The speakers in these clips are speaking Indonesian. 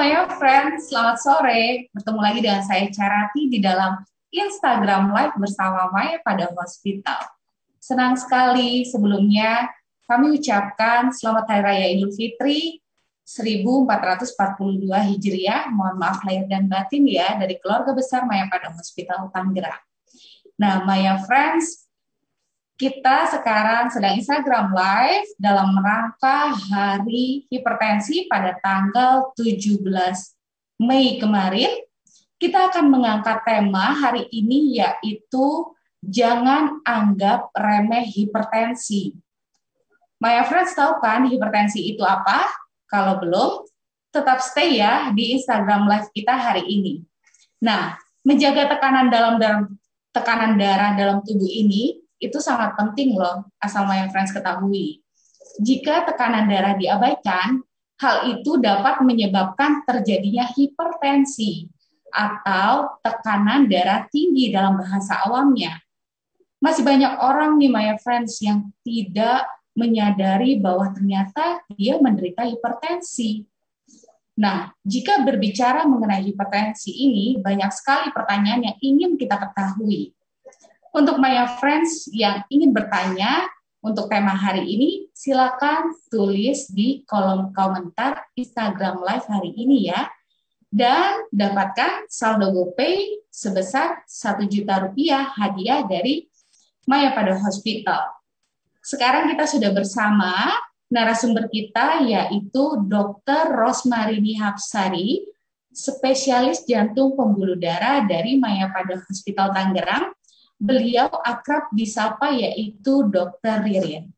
Maya Friends, selamat sore. Bertemu lagi dengan saya Carati di dalam Instagram Live bersama Maya pada Hospital. Senang sekali sebelumnya kami ucapkan Selamat Hari Raya Idul Fitri 1442 Hijriah. Mohon maaf lahir dan batin ya dari keluarga besar Maya pada Hospital Tangerang. Nah, Maya Friends, kita sekarang sedang Instagram Live dalam rangka Hari Hipertensi pada tanggal 17 Mei kemarin. Kita akan mengangkat tema hari ini yaitu jangan anggap remeh hipertensi. Maya Friends tahu kan hipertensi itu apa? Kalau belum, tetap stay ya di Instagram Live kita hari ini. Nah, menjaga tekanan darah dalam tubuh ini itu sangat penting loh, asal Maya Friends ketahui. Jika tekanan darah diabaikan, hal itu dapat menyebabkan terjadinya hipertensi atau tekanan darah tinggi dalam bahasa awamnya. Masih banyak orang nih Maya Friends yang tidak menyadari bahwa ternyata dia menderita hipertensi. Nah, jika berbicara mengenai hipertensi ini, banyak sekali pertanyaan yang ingin kita ketahui. Untuk Maya Friends yang ingin bertanya untuk tema hari ini, silakan tulis di kolom komentar Instagram Live hari ini ya. Dan dapatkan saldo GoPay sebesar Rp1.000.000 hadiah dari Maya pada Hospital. Sekarang kita sudah bersama narasumber kita yaitu Dr. Rosmarini Hapsari, spesialis jantung pembuluh darah dari Maya pada Hospital Tangerang. Beliau akrab disapa yaitu Dr. Ririn.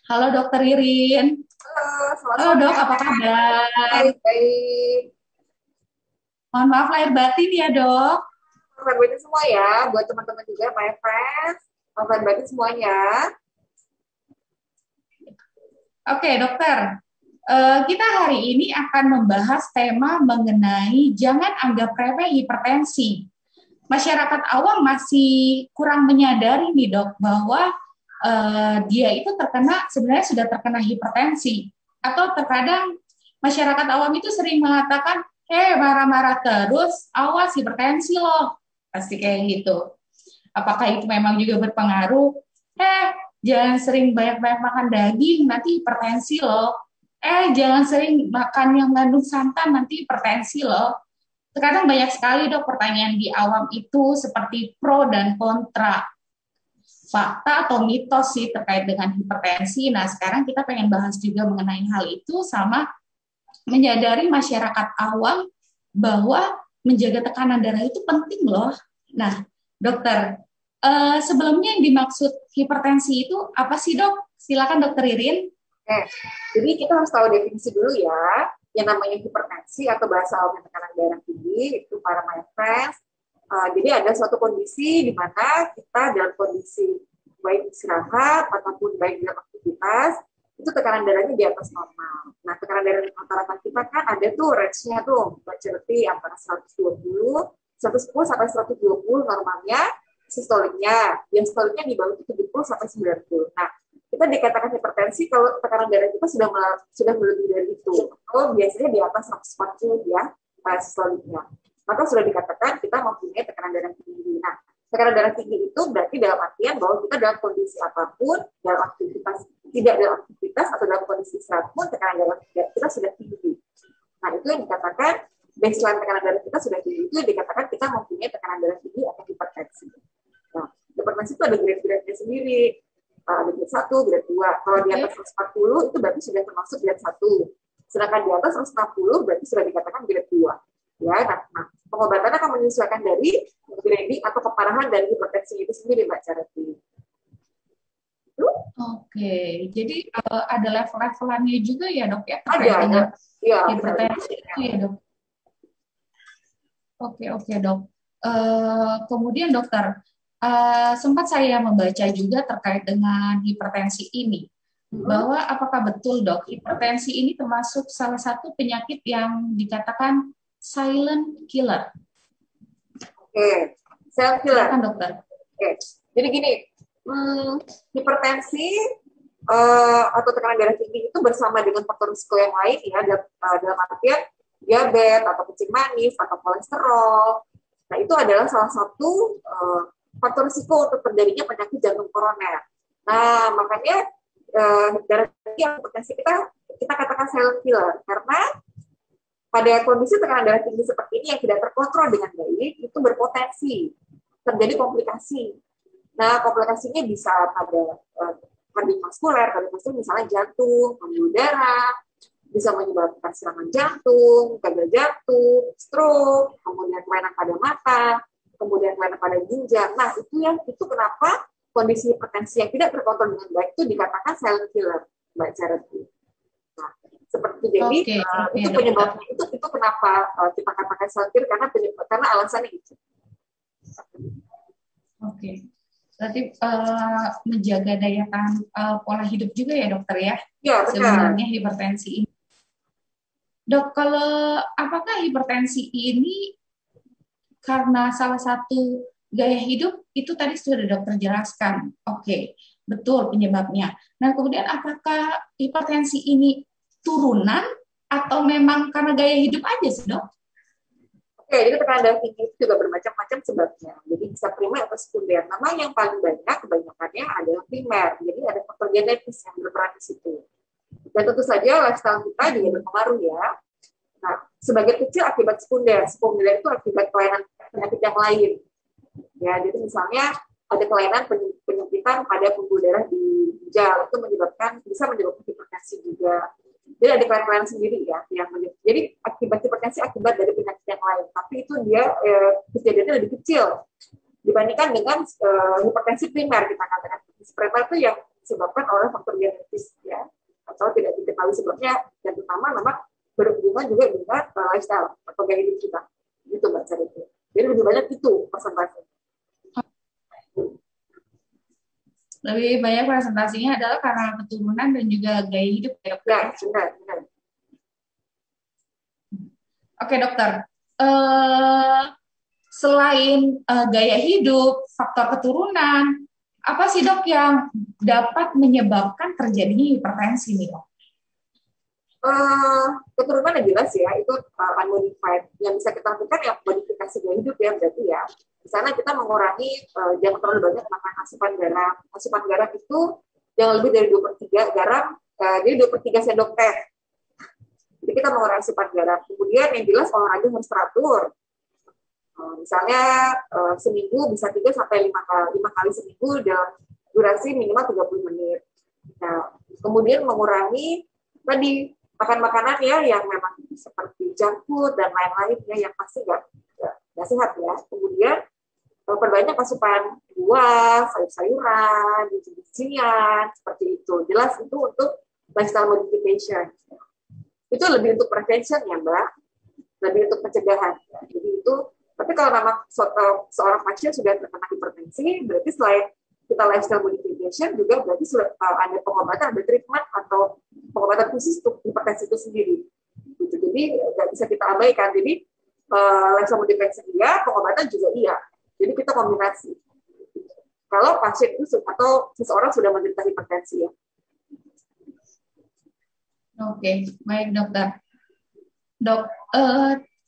Halo Dr. Ririn. Halo Dok, apa kabar? Baik-baik. Mohon maaf lahir batin ya Dok. Maafkan batin semua ya, buat teman-teman juga, my friends. Maafkan batin semuanya. Oke Dokter, kita hari ini akan membahas tema mengenai jangan anggap remeh hipertensi. Masyarakat awam masih kurang menyadari nih Dok, bahwa dia itu sebenarnya sudah terkena hipertensi. Atau terkadang masyarakat awam itu sering mengatakan, marah-marah terus, awas hipertensi loh. Pasti kayak gitu. Apakah itu memang juga berpengaruh? Jangan sering banyak-banyak makan daging, nanti hipertensi loh. Jangan sering makan yang mengandung santan, nanti hipertensi loh. Terkadang banyak sekali Dok pertanyaan di awam itu seperti pro dan kontra. Fakta atau mitos sih terkait dengan hipertensi. Nah, sekarang kita pengen bahas juga mengenai hal itu sama menyadari masyarakat awam bahwa menjaga tekanan darah itu penting loh. Nah, Dokter, sebelumnya yang dimaksud hipertensi itu apa sih Dok? Silakan Dokter Ririn. Jadi kita harus tahu definisi dulu ya. Yang namanya hipertensi atau bahasa awamnya tekanan darah tinggi itu para my friends. Jadi ada suatu kondisi di mana kita dalam kondisi baik istirahat ataupun baik dalam aktivitas itu tekanan darahnya di atas normal. Nah, tekanan darah rata-rata kita kan ada tuh range-nya tuh, berarti antara 120, 110 sampai 120 normalnya, sistoliknya. Yang sistoliknya di bawah 70 sampai 90. Nah, kita dikatakan hipertensi kalau tekanan darah kita sudah melebihi dari itu. Kalau biasanya di atas 140 ya, sistoliknya. Maka sudah dikatakan kita mempunyai tekanan darah tinggi. Nah, tekanan darah tinggi itu berarti dalam artian bahwa kita dalam kondisi apapun, dalam aktivitas, tidak dalam aktivitas atau dalam kondisi istirahat pun tekanan darah kita sudah tinggi. Nah, itu yang dikatakan baseline tekanan darah kita sudah tinggi, itu dikatakan kita mempunyai tekanan darah tinggi atau hipertensi. Nah, hipertensi itu ada grade-grade-nya sendiri. Ada grade 1, grade 2. Kalau di atas 140 itu berarti sudah termasuk grade 1. Sedangkan di atas 160 berarti sudah dikatakan grade 2. Ya, nah, pengobatan akan menyesuaikan dari grading atau keparahan dari hipertensi itu sendiri, Mbak Carati. Oke, jadi ada level-levelannya juga ya Dok ya terkait Ada. dengan Ya, hipertensi itu ya Dok. Oke Dok. Kemudian Dokter, sempat saya membaca juga terkait dengan hipertensi ini, bahwa apakah betul Dok, hipertensi ini termasuk salah satu penyakit yang dikatakan silent killer? Oke, silent killer. Silakan Dokter. Oke, jadi gini, hipertensi atau tekanan darah tinggi itu bersama dengan faktor risiko yang lain ya, dalam artian diabetes atau kencing manis atau kolesterol. Nah, itu adalah salah satu faktor risiko untuk terjadinya penyakit jantung koroner. Nah, makanya darah tinggi yang hipertensi kita katakan silent killer karena pada kondisi tekanan darah tinggi seperti ini yang tidak terkontrol dengan baik itu berpotensi terjadi komplikasi. Nah, komplikasinya bisa pada kardiovaskuler misalnya jantung, pembuluh darah, bisa menyebabkan serangan jantung, gagal jantung, stroke, kemudian kelainan pada mata, kemudian kelainan pada ginjal. Nah, itu kenapa kondisi hipertensi yang tidak terkontrol dengan baik itu dikatakan silent killer, Mbak Charity. Nah, seperti itu. Jadi itu penyebabnya itu kenapa kita katakan silent killer karena alasannya itu. Oke. Berarti menjaga daya tahan pola hidup juga ya dokter ya? Ya, benar. Sebenarnya hipertensi ini. Dok, apakah hipertensi ini karena salah satu gaya hidup itu tadi sudah dokter jelaskan. Oke, betul penyebabnya. Nah, kemudian apakah hipertensi ini turunan atau memang karena gaya hidup aja sih, Dok? Oke, jadi tekanan darah tinggi itu juga bermacam-macam sebabnya. Jadi bisa primer atau sekunder. Nama yang paling banyak kebanyakannya adalah primer. Jadi ada faktor genetis yang berperan di situ. Dan tentu saja lifestyle kita juga berpengaruh ya. Nah, sebagai kecil akibat sekunder. Sekunder itu akibat kelainan penyakit yang lain. Ya, jadi misalnya ada kelainan penyempitan pada pembuluh darah di ginjal itu bisa menyebabkan hipertensi juga. Jadi ada kelainan sendiri ya jadi akibat hipertensi akibat dari penyakit yang lain. Tapi itu dia kejadiannya lebih kecil dibandingkan dengan hipertensi primer kita katakan. Primer itu yang disebabkan oleh faktor genetis ya atau tidak diketahui sebabnya dan terutama memang berhubungan juga dengan lifestyle atau gaya hidup kita. Gitu Mbak Charity. Jadi lebih banyak itu persentase. Lebih banyak presentasinya adalah karena keturunan dan juga gaya hidup ya dokter. Ya, benar. Oke dokter, selain gaya hidup, faktor keturunan, apa sih dok yang dapat menyebabkan terjadinya hipertensi nih dok? Keturunan yang jelas ya, itu unmodified. Yang bisa kita lakukan ya modifikasi gaya hidup ya berarti ya. Di sana kita mengurangi jangan terlalu banyak makan asupan garam. Asupan garam itu jangan lebih dari 2/3 garam, jadi 2/3 sendok teh. Jadi kita mengurangi asupan garam. Kemudian yang jelas olahraga harus teratur. Misalnya seminggu bisa 3 sampai 5 kali seminggu dalam durasi minimal 30 menit. Nah, kemudian mengurangi tadi makan makanan ya yang memang seperti junk food dan lain-lain ya yang pasti nggak sehat ya. Kemudian perbanyak asupan buah, sayur-sayuran, biji-bijian seperti itu. Jelas itu untuk lifestyle modification. Itu lebih untuk prevention ya Mbak, lebih untuk pencegahan. Ya. Jadi itu. Tapi kalau memang seorang pasien sudah terkena hipertensi, berarti selain kita lifestyle modification juga berarti sudah ada pengobatan, ada treatment atau pengobatan khusus untuk hipertensi itu sendiri. Gitu. Jadi nggak bisa kita abaikan. Jadi lifestyle modification iya, pengobatan juga iya. Jadi kita kombinasi. Kalau pasien itu atau seseorang sudah menderita hipertensi ya. Oke, baik dokter. Dok,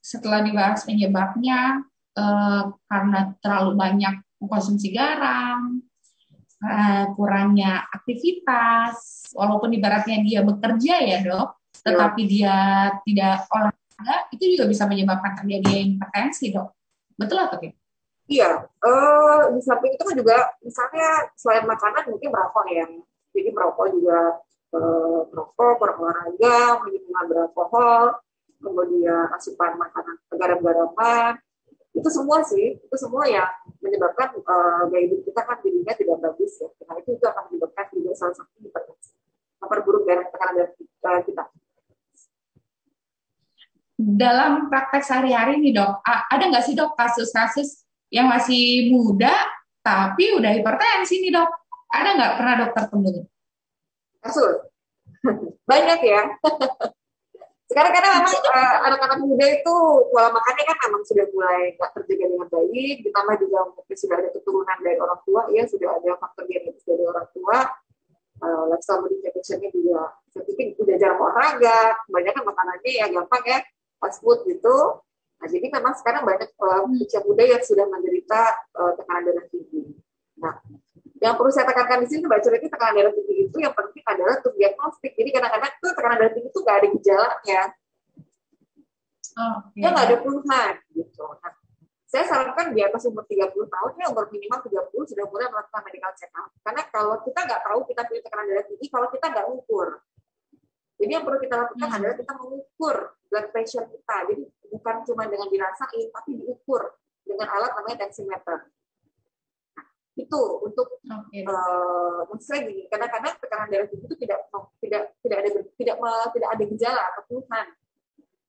setelah dibahas penyebabnya karena terlalu banyak mengkonsumsi garam, kurangnya aktivitas, walaupun ibaratnya dia bekerja ya dok, tetapi dia tidak olahraga, itu juga bisa menyebabkan terjadi hipertensi dok. Betul atau tidak? Iya, di samping itu kan juga misalnya selain makanan mungkin merokok ya. Jadi merokok juga merokok, kurang olahraga, minuman beralkohol, kemudian asupan makanan garam-garaman, itu semua yang menyebabkan gaya hidup kita kan jadinya tidak bagus ya. Karena itu akan menyebabkan juga salah satu hipertensi, memperburuk tekanan darah kita. Dalam praktek sehari-hari nih dok, ada nggak sih dok kasus-kasus yang masih muda tapi udah hipertensi nih dok? Ada nggak pernah dokter temui? Kasus banyak ya. Sekarang karena memang anak-anak muda itu pola makannya kan memang sudah mulai nggak terjaga dengan baik, ditambah juga mungkin sudah ada keturunan dari orang tua, ya sudah ada faktor genetis dari orang tua, lifestyle modification-nya juga saya pikir udah jarang olahraga, kebanyakan makanannya ya gampang ya, fast food gitu. Nah, jadi memang sekarang banyak usia muda yang sudah menderita tekanan darah tinggi. Nah, yang perlu saya tekankan di sini Mbak Ceriti, tekanan darah tinggi itu yang penting adalah untuk diagnostik. Jadi kadang-kadang tuh tekanan darah tinggi itu nggak ada gejalanya, dia nggak ada keluhan gitu. Nah, saya sarankan di atas umur 30 tahun, ya umur minimal 30 sudah mulai melakukan medical check up. Karena kalau kita nggak tahu kita punya tekanan darah tinggi, kalau kita nggak ukur. Jadi yang perlu kita lakukan adalah kita mengukur blood pressure kita. Jadi bukan cuma dengan dirasain, tapi diukur dengan alat namanya tensimeter. Nah, itu untuk maksud saya gini, kadang-kadang tekanan darah tinggi itu tidak ada gejala atau keluhan,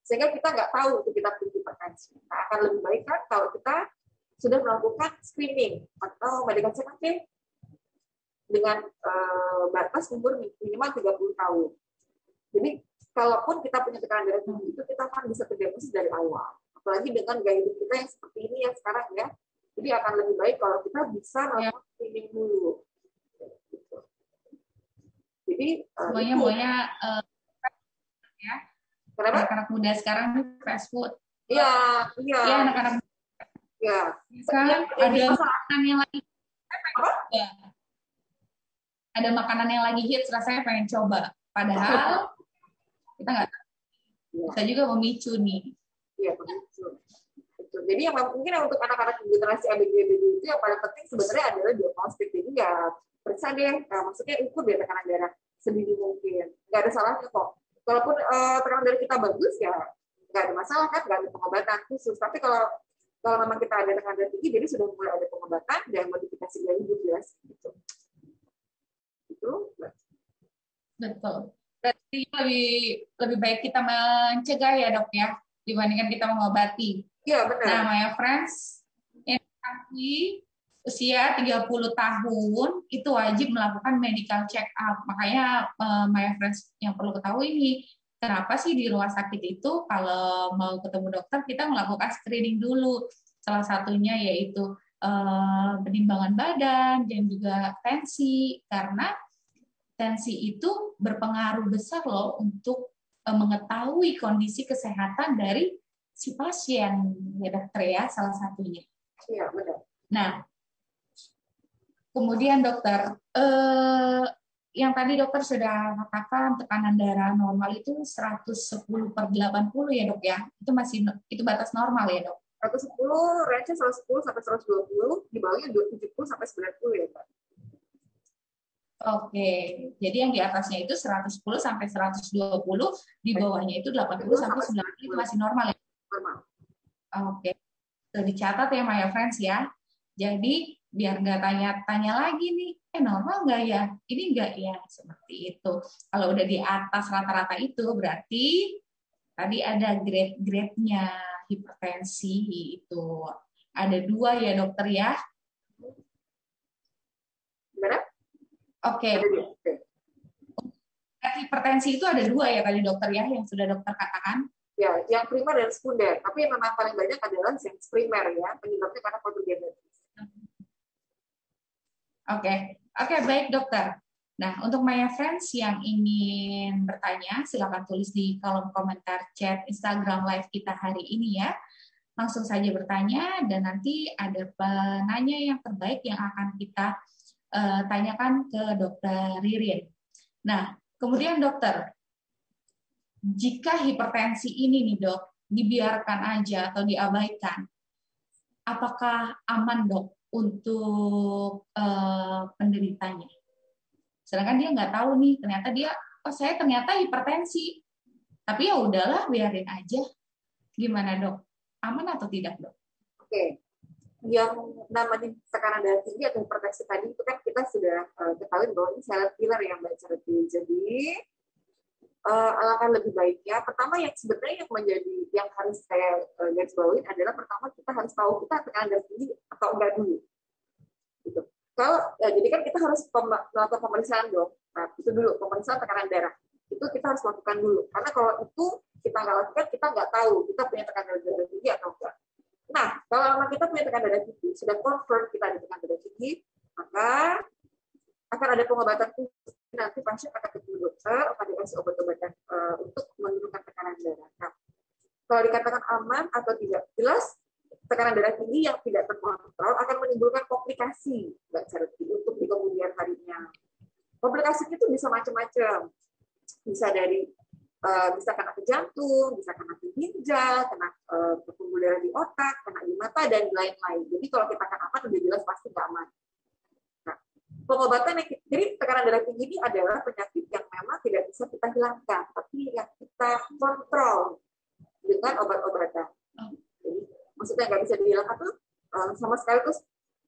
sehingga kita nggak tahu itu kita punya hipertensi. Nah, akan lebih baik kan kalau kita sudah melakukan screening atau medical check up dengan batas umur minimal 30 tahun. Jadi, kalaupun kita punya tekanan darah tinggi itu, kita akan bisa terdiagnosis dari awal. Apalagi dengan gaya hidup kita yang seperti ini yang sekarang ya. Jadi akan lebih baik kalau kita bisa melakukan screening dulu. Jadi semuanya ya. Kenapa? Anak-anak muda sekarang fast food. Iya. Iya, anak-anak muda. Iya. Sekarang ada makanan yang lagi ya. Ada makanan yang lagi hits, rasanya pengen coba. Padahal kita nggak tahu. Bisa juga memicu nih. Iya, memicu. Betul. Jadi yang mungkin untuk anak-anak generasi ABG itu yang paling penting sebenarnya adalah diagnostik. Jadi ya periksa deh, maksudnya ukur deh tekanan darah sedini mungkin. Nggak ada salahnya kok. Walaupun tekanan darah kita bagus ya nggak ada masalah kan, nggak ada pengobatan khusus. Tapi kalau memang kita ada tekanan darah tinggi, jadi sudah mulai ada pengobatan dan modifikasi gaya hidup ya. Gitu. Itu. Betul. Berarti lebih baik kita mencegah ya dok ya, dibandingkan kita mengobati. Iya benar. Nah, my friends, yang usia 30 tahun itu wajib melakukan medical check up. Makanya my friends yang perlu ketahui ini, kenapa sih di rumah sakit itu kalau mau ketemu dokter kita melakukan screening dulu. Salah satunya yaitu penimbangan badan dan juga tensi, karena tensi itu berpengaruh besar loh untuk mengetahui kondisi kesehatan dari si pasien, ya dokter ya, salah satunya. Iya, benar. Nah, kemudian dokter, yang tadi dokter sudah katakan tekanan darah normal itu 110/80 ya dok ya, itu batas normal ya dok? 110, range-nya 110 sampai 120, di bawahnya 70 sampai 90 ya Pak. Oke, jadi yang di atasnya itu 110 sampai 120, di bawahnya itu 80 sampai 90 itu masih normal ya? Normal. Oke, sudah dicatat ya Maya Friends ya. Jadi biar nggak tanya-tanya lagi nih, normal nggak ya? Ini nggak ya? Seperti itu. Kalau udah di atas rata-rata itu berarti tadi ada grade-grade-nya hipertensi itu. Ada 2 ya dokter ya? Gimana? Oke. Hipertensi itu ada 2 ya tadi dokter ya, yang sudah dokter katakan? Ya, yang primer dan sekunder. Tapi yang memang paling banyak adalah yang primer ya, penyebabnya karena komorbidity. Oke, baik dokter. Nah, untuk Maya Friends yang ingin bertanya, silakan tulis di kolom komentar chat Instagram Live kita hari ini ya. Langsung saja bertanya, dan nanti ada penanya yang terbaik yang akan kita tanyakan ke dokter Ririn. Nah, kemudian dokter, jika hipertensi ini nih dok, dibiarkan aja atau diabaikan, apakah aman dok untuk penderitanya? Sedangkan dia nggak tahu nih, saya ternyata hipertensi, tapi ya udahlah biarin aja. Gimana dok? Aman atau tidak dok? Oke. Yang namanya tekanan darah tinggi atau hipertensi tadi itu kan kita sudah ketahui bahwa ini silent killer yang Mbak Certi. Jadi alangkah lebih baiknya pertama yang sebenarnya yang harus saya garis bawahi adalah pertama kita harus tahu kita tekanan darah tinggi atau enggak dulu. Gitu. Kalau jadi kan kita harus melakukan pemeriksaan dong. Nah, itu dulu pemeriksaan tekanan darah. Itu kita harus lakukan dulu. Karena kalau itu kita nggak lakukan, kita nggak tahu kita punya tekanan darah tinggi atau enggak. Nah, kalau memang kita punya tekanan darah tinggi, sudah confirm kita ada tekanan darah tinggi, maka akan ada pengobatan khusus. Nanti pasien akan ketemu dokter, akan dikasih obat-obatan untuk menurunkan tekanan darah. Nah, Kalau dikatakan aman atau tidak, jelas tekanan darah tinggi yang tidak terkontrol akan menimbulkan komplikasi, Mbak Certi, untuk di kemudian harinya. Komplikasinya itu bisa macam-macam, bisa dari bisa kena ke jantung, bisa kena ke ginjal, kena pembuluh darah di otak, kena di mata, dan lain-lain. Jadi kalau kita akan aman, udah jelas pasti nggak aman. Nah, pengobatan yang, jadi tekanan darah tinggi ini adalah penyakit yang memang tidak bisa kita hilangkan, tapi yang kita kontrol dengan obat-obatan. Jadi, maksudnya nggak bisa dihilangkan tuh sama sekali tuh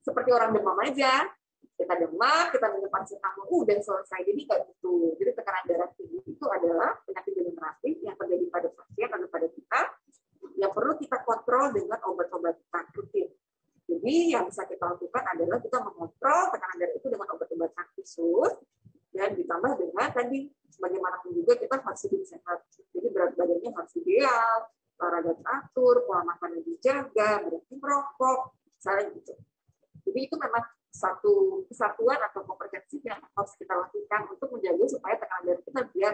seperti orang demam aja. Kita demam, kita minum paracetamol, udah selesai. Jadi nggak gitu. Jadi tekanan darah tinggi itu adalah penyakit degeneratif yang terjadi pada pasien atau pada kita yang perlu kita kontrol dengan obat-obatan rutin. Jadi yang bisa kita lakukan adalah kita mengontrol tekanan darah itu dengan obat-obatan khusus dan ditambah dengan tadi bagaimanapun juga kita harus hidup sehat. Jadi berat badannya harus ideal, olahraga teratur, pola makan dijaga, berhenti merokok, misalnya gitu. Jadi itu memang satu kesatuan atau komprehensif yang harus kita lakukan untuk menjaga supaya tekanan darah kita biar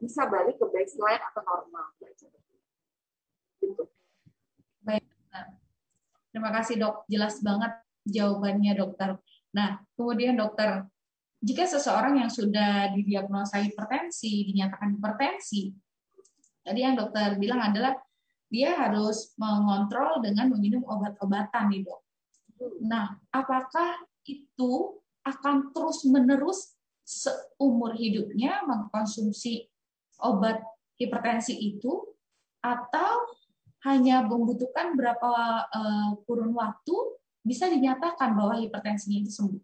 bisa balik ke baseline atau normal. Gitu. Baik, terima kasih dok, jelas banget jawabannya dokter. Nah, kemudian dokter, jika seseorang yang sudah didiagnosa hipertensi, dinyatakan hipertensi, tadi yang dokter bilang adalah dia harus mengontrol dengan meminum obat-obatan nih dok. Nah, apakah itu akan terus-menerus seumur hidupnya mengkonsumsi obat hipertensi itu, atau hanya membutuhkan berapa kurun waktu bisa dinyatakan bahwa hipertensinya itu sembuh?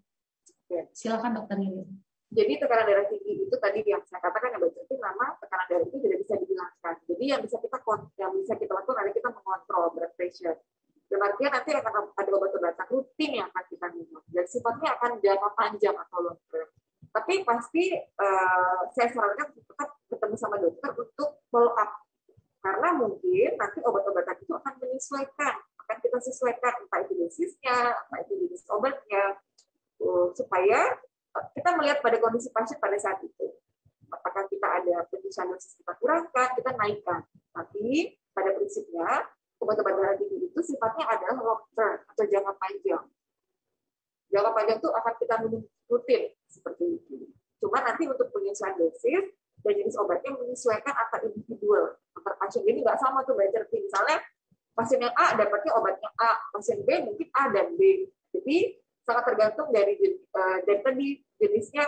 Silakan dokter Lilin. Jadi tekanan darah tinggi itu tadi yang saya katakan yang baca itu nama tekanan darah itu tidak bisa dihilangkan. Jadi yang bisa kita lakukan adalah kita mengontrol blood pressure. Dan artinya nanti akan ada obat-obatan rutin yang akan kita minum dan sifatnya akan jangka panjang atau long term. Tapi pasti saya sarankan tetap ketemu sama dokter untuk follow up karena mungkin nanti obat-obatan itu akan menyesuaikan, akan kita sesuaikan entah itu dosisnya, entah itu jenis obatnya, supaya kita melihat pada kondisi pasien pada saat itu. Apakah kita ada penyusuan dosis kita kurangkan, kita naikkan. Tapi pada prinsipnya obat-obat darah tinggi itu sifatnya adalah long term atau jangka panjang. Jangka panjang itu akan kita minum rutin seperti itu. Cuma nanti untuk penyesuaian dosis dan jenis obatnya menyesuaikan antar individual, antar pasien. Jadi nggak sama tuh belajar. Misalnya pasien yang A dapatnya obatnya A, pasien B mungkin A dan B. Jadi sangat tergantung dari tadi jenisnya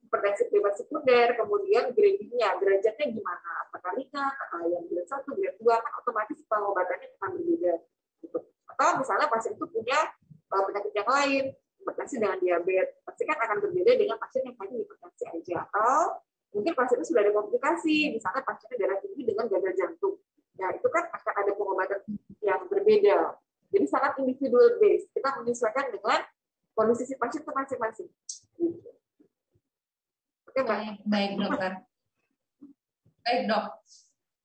hipertensi primer sekunder, kemudian gradingnya, derajatnya gimana, apakah ringan, yang grade 1, grade 2, kan otomatis pengobatannya akan berbeda. Gitu. Atau misalnya pasien itu punya penyakit yang lain, hipertensi dengan diabetes, pasti kan akan berbeda dengan pasien yang hanya hipertensi aja. Atau mungkin pasien itu sudah ada komplikasi, misalnya pasiennya darah tinggi dengan gagal jantung. Nah, itu kan akan ada pengobatan yang berbeda. Jadi sangat individual based, kita menyesuaikan dengan kondisi si pasien itu masing-masing. Gitu. Baik dokter. Baik dok,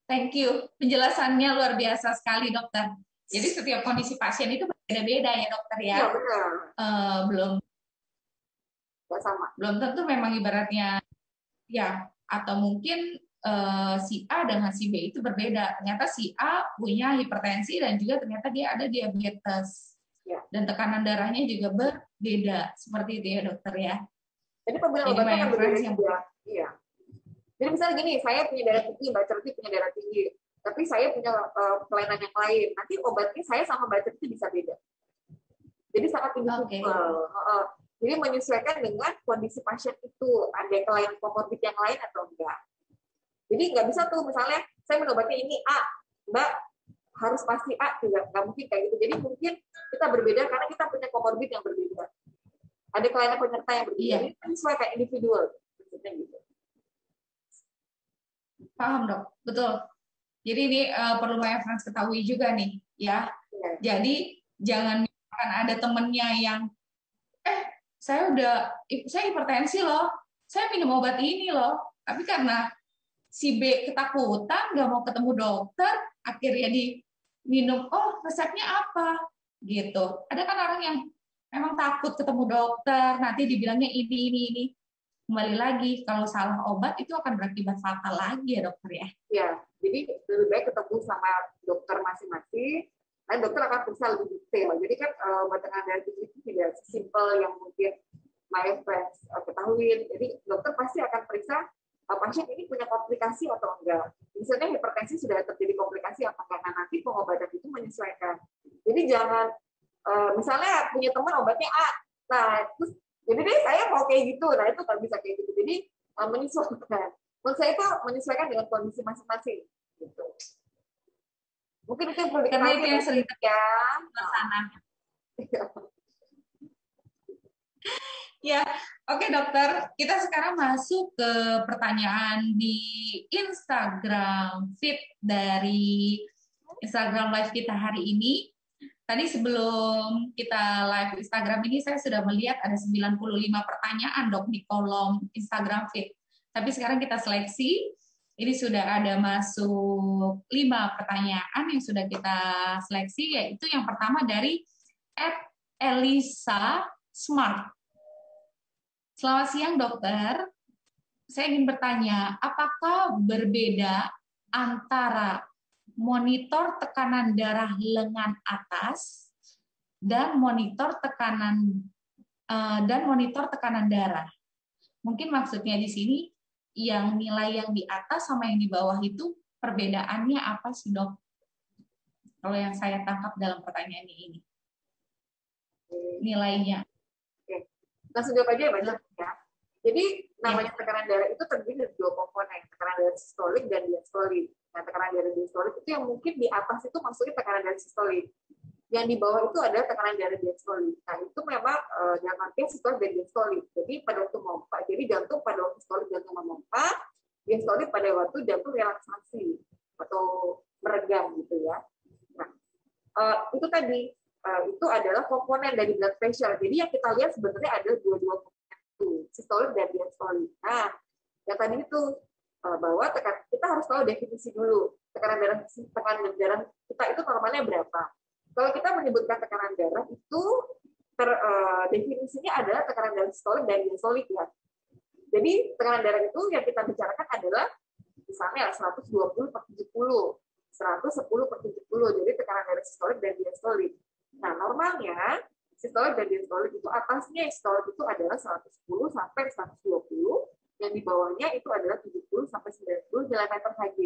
thank you. Penjelasannya luar biasa sekali dokter. Jadi setiap kondisi pasien itu berbeda-beda ya dokter ya. Iya benar. Belum tentu memang ibaratnya ya, atau mungkin si A dengan si B itu berbeda. Ternyata si A punya hipertensi dan juga ternyata dia ada diabetes. Ya. Dan tekanan darahnya juga berbeda. Seperti itu ya dokter ya. Jadi pembelian obatnya akan berbeda juga. Iya. Jadi misalnya gini, saya punya darah tinggi, Mbak Certi punya darah tinggi, tapi saya punya kelainan yang lain. Nanti obatnya saya sama Mbak Certi bisa beda. Jadi sangat individual. Okay. Jadi menyesuaikan dengan kondisi pasien itu, ada kelainan komorbid yang lain atau enggak. Jadi nggak bisa tuh misalnya saya menobatnya ini A, Mbak harus pasti A, tidak nggak mungkin kayak gitu. Jadi mungkin kita berbeda karena kita punya komorbid yang berbeda. Ada kelainan penyerta yang berbeda. Ini sesuai kayak individual. Maksudnya gitu. Paham dok, betul. Jadi ini perlu banyak friends ketahui juga nih, ya. Jadi jangan misalkan ada temennya yang, saya hipertensi loh, saya minum obat ini loh, tapi karena si B ketakutan, nggak mau ketemu dokter, akhirnya diminum, oh resepnya apa, gitu. Ada kan orang yang memang takut ketemu dokter, nanti dibilangnya ini. Kembali lagi, kalau salah obat itu akan berakibat fatal lagi ya dokter ya? Ya, Jadi lebih baik ketemu sama dokter masing-masing. Nah, dokter akan periksa lebih detail. Jadi kan obat tekanan darah tinggi itu tidak sesimpel yang mungkin my friends ketahui. Jadi dokter pasti akan periksa pasien ini punya komplikasi atau enggak. Misalnya hipertensi sudah terjadi komplikasi apa enggak, nah nanti pengobatan itu menyesuaikan. Jadi jangan misalnya punya teman obatnya A, nah terus jadi deh saya mau kayak gitu, nah itu nggak bisa kayak gitu. Jadi menyesuaikan. Menurut saya itu menyesuaikan dengan kondisi masing-masing. Gitu. Mungkin itu yang perlu Karena diketahui itu yang sering ya. terlaksana. Ya, oke dokter. Kita sekarang masuk ke pertanyaan di Instagram feed dari Instagram live kita hari ini. Tadi sebelum kita live Instagram ini saya sudah melihat ada 95 pertanyaan dok di kolom Instagram feed. Tapi sekarang kita seleksi. Ini sudah ada masuk 5 pertanyaan yang sudah kita seleksi, yaitu yang pertama dari @Elisa Smart. Selamat siang dokter, saya ingin bertanya, apakah berbeda antara monitor tekanan darah lengan atas dan monitor tekanan darah? Mungkin maksudnya di sini yang nilai yang di atas sama yang di bawah itu perbedaannya apa sih dok? Kalau yang saya tangkap dalam pertanyaan ini, nilainya. Oke. Langsung jawab aja ya, banyak ya. Jadi namanya tekanan darah itu terdiri dari 2 komponen, tekanan darah sistolik dan diastolik. Nah, tekanan darah diastolik itu yang mungkin di atas itu maksudnya tekanan darah sistolik. Yang di bawah itu adalah tekanan darah diastolik. Nah, itu memang dalam artian sistolik dan diastolik. Jadi pada waktu memompa, jadi jantung pada waktu sistolik jantung memompa, diastolik pada waktu jantung relaksasi atau meregang gitu ya. Nah, itu tadi itu adalah komponen dari blood pressure. Jadi yang kita lihat sebenarnya ada dua komponen itu, sistolik dan diastolik. Nah, yang tadi itu bahwa kita harus tahu definisi dulu tekanan darah kita itu normalnya berapa. Kalau kita menyebutkan tekanan darah itu definisinya adalah tekanan darah sistolik dan diastolik ya. Jadi tekanan darah itu yang kita bicarakan adalah misalnya 120 per 70, 110 per 70. Jadi tekanan darah sistolik dan diastolik. Nah, normalnya sistolik dan diastolik itu atasnya sistolik itu adalah 110 sampai 120, yang di bawahnya itu adalah 70 sampai 90 mm/Hg.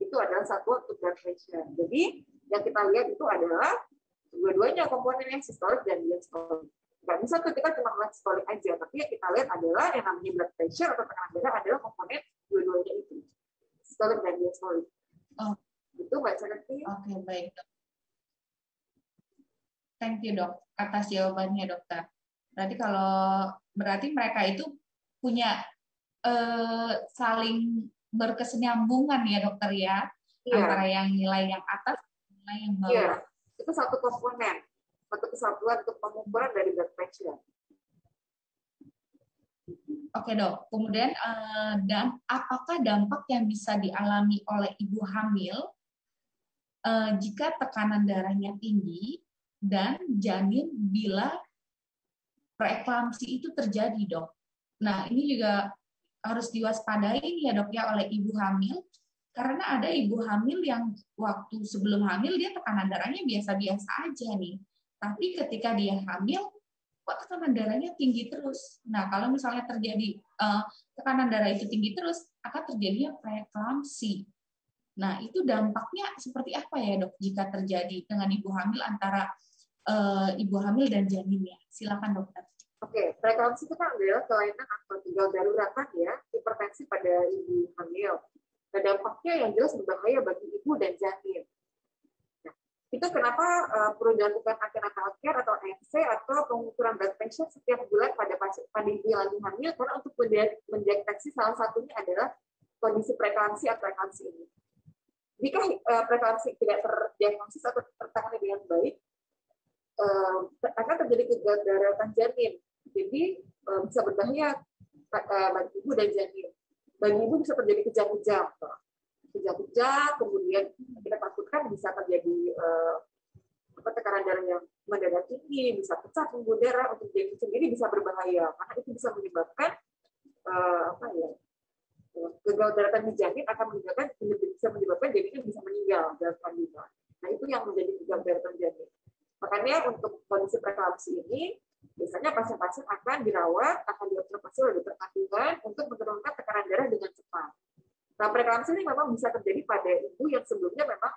Itu adalah satuan untuk blood pressure. Jadi yang kita lihat itu adalah dua-duanya komponennya sistolik dan diastolik. Nggak bisa tuh kita cuma melihat sistolik aja, tapi yang kita lihat adalah yang namanya blood pressure atau tekanan darah adalah komponen dua-duanya itu, sistolik dan diastolik. Oh. Itu Mbak Canati. Oke, baik dok. Thank you dok atas jawabannya dokter. Berarti mereka itu punya saling berkesinambungan ya dokter ya, antara yang nilai yang atas dan nilai yang bawah. Iya, itu satu komponen, satu kesatuan untuk pengukuran dari blood pressure. Oke dok, kemudian dan apakah dampak yang bisa dialami oleh ibu hamil jika tekanan darahnya tinggi dan janin bila preeklamsi itu terjadi dok? Nah ini juga harus diwaspadai ya dok ya oleh ibu hamil, karena ada ibu hamil yang waktu sebelum hamil dia tekanan darahnya biasa-biasa aja nih, tapi ketika dia hamil kok tekanan darahnya tinggi terus. Nah, kalau misalnya terjadi tekanan darah itu tinggi terus, akan terjadinya preeklamsi. Nah, itu dampaknya seperti apa ya dok jika terjadi dengan ibu hamil antara ibu hamil dan janinnya? Silakan dokter. Oke, preeklamsi itu kan adalah kelainan atau tinggal daruratan ya, hipertensi pada ibu hamil. Nah, dampaknya yang jelas berbahaya bagi ibu dan janin. Itu kenapa perlu dilakukan antenatal care atau ANC atau pengukuran blood pressure setiap bulan pada ibu yang lagi hamil, karena untuk mendeteksi salah satunya adalah kondisi preeklamsi atau eklamsi ini. Jika preeklamsi tidak terdiagnosis atau tertangani dengan baik, akan terjadi kedaruratan janin. Jadi bisa berbahaya bagi ibu dan janin. Bagi ibu bisa terjadi kejang-kejang, kemudian kita takutkan bisa terjadi tekanan darah yang mendadak tinggi, bisa pecah pembuluh darah, untuk janin sendiri bisa berbahaya karena itu bisa menyebabkan gagal daratan di janin, akan bisa menyebabkan Makanya untuk kondisi preeklamsi ini, biasanya pasien-pasien akan dirawat, akan diobservasi oleh dokter kandungan untuk menurunkan tekanan darah dengan cepat. Nah, preeklamsi ini memang bisa terjadi pada ibu yang sebelumnya memang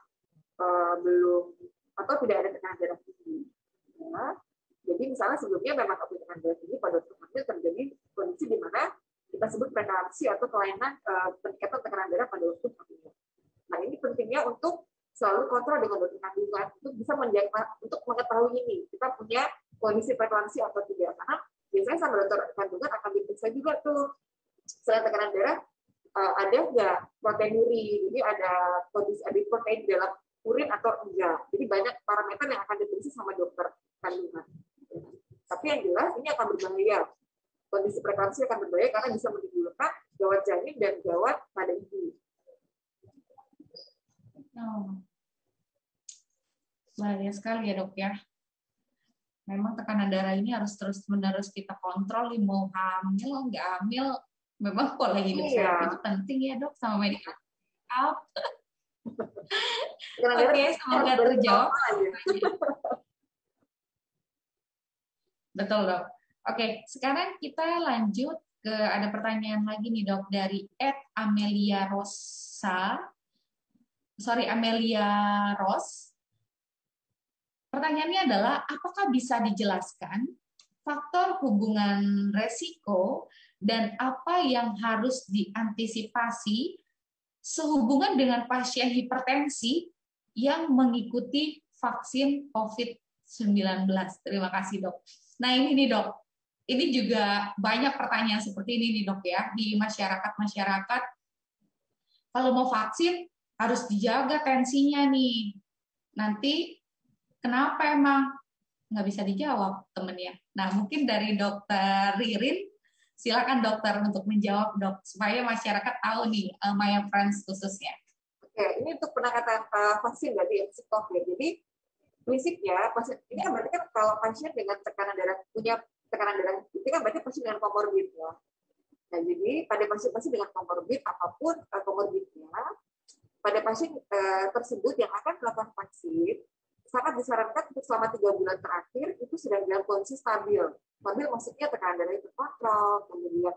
belum atau tidak ada tekanan darah tinggi. Ya. Jadi misalnya sebelumnya memang ada tekanan darah tinggi pada dokter hamil, terjadi kondisi di mana kita sebut preeklamsi atau kelainan peningkatan tekanan darah pada waktu hamil. Nah, ini pentingnya untuk selalu kontrol dengan dokter kandungan untuk bisa menjaga, untuk mengetahui ini kita punya kondisi preeklamsi atau tidak. Karena biasanya sama dokter kandungan akan diperiksa juga tuh selain tekanan darah ada nggak proteinuri, jadi ada kondisi ada protein di dalam urin atau enggak. Jadi banyak parameter yang akan diperiksa sama dokter kandungan. Tapi yang jelas ini akan berbahaya. Kondisi preeklamsi akan berbahaya karena bisa menimbulkan gawat janin dan gawat pada ibu. Oh. Bahaya sekali ya dok ya. Memang tekanan darah ini harus terus-menerus kita kontrol, mau hamil, nggak hamil, memang pola hidup sehat itu penting ya dok, sama medical up. Oke, semoga terjawab. Betul dok. Oke, sekarang kita lanjut ke ada pertanyaan lagi nih dok dari Amelia Ros. Pertanyaannya adalah, apakah bisa dijelaskan faktor hubungan resiko dan apa yang harus diantisipasi sehubungan dengan pasien hipertensi yang mengikuti vaksin COVID-19? Terima kasih dok. Nah ini nih dok, ini juga banyak pertanyaan seperti ini nih dok ya, di masyarakat. Kalau mau vaksin harus dijaga tensinya nih. Nanti kenapa emang? Nggak bisa dijawab temennya. Nah, mungkin dari dokter Ririn, silakan dokter untuk menjawab dok, supaya masyarakat tahu nih, Maya Friends khususnya. Oke, ini untuk penangkatan vaksin berarti ya, COVID. Jadi, prinsipnya, ini kan berarti kan kalau pasien dengan tekanan darah, punya tekanan darah, itu kan berarti pasien dengan komorbid ya. Nah, jadi pada pasien-pasien dengan komorbid, apapun komorbidnya, pada pasien tersebut yang akan melakukan vaksin, sangat disarankan untuk selama 3 bulan terakhir itu sudah dalam kondisi stabil. Stabil maksudnya tekanan darah terkontrol, kemudian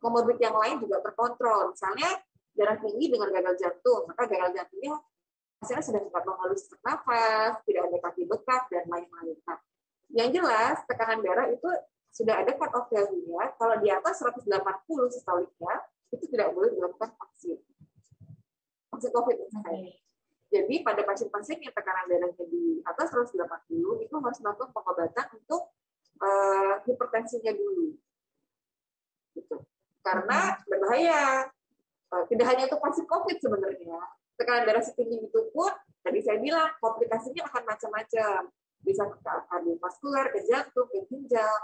komorbid yang lain juga terkontrol. Misalnya darah tinggi dengan gagal jantung, maka gagal jantungnya hasilnya sudah dapat mengeluh sesak nafas, tidak ada kaki bengkak dan lain-lain. Nah, yang jelas tekanan darah itu sudah ada cut off value-nya. Kalau di atas 180 sistoliknya itu tidak boleh dilakukan vaksin COVID misalnya. Jadi pada pasien-pasien yang tekanan darahnya di atas 180 itu harus melakukan pengobatan untuk hipertensinya dulu, gitu. Karena berbahaya. Tidak hanya untuk pasien COVID sebenarnya, tekanan darah setinggi itu pun tadi saya bilang komplikasinya akan macam-macam, bisa ke kardiovaskular, ke jantung, ke ginjal,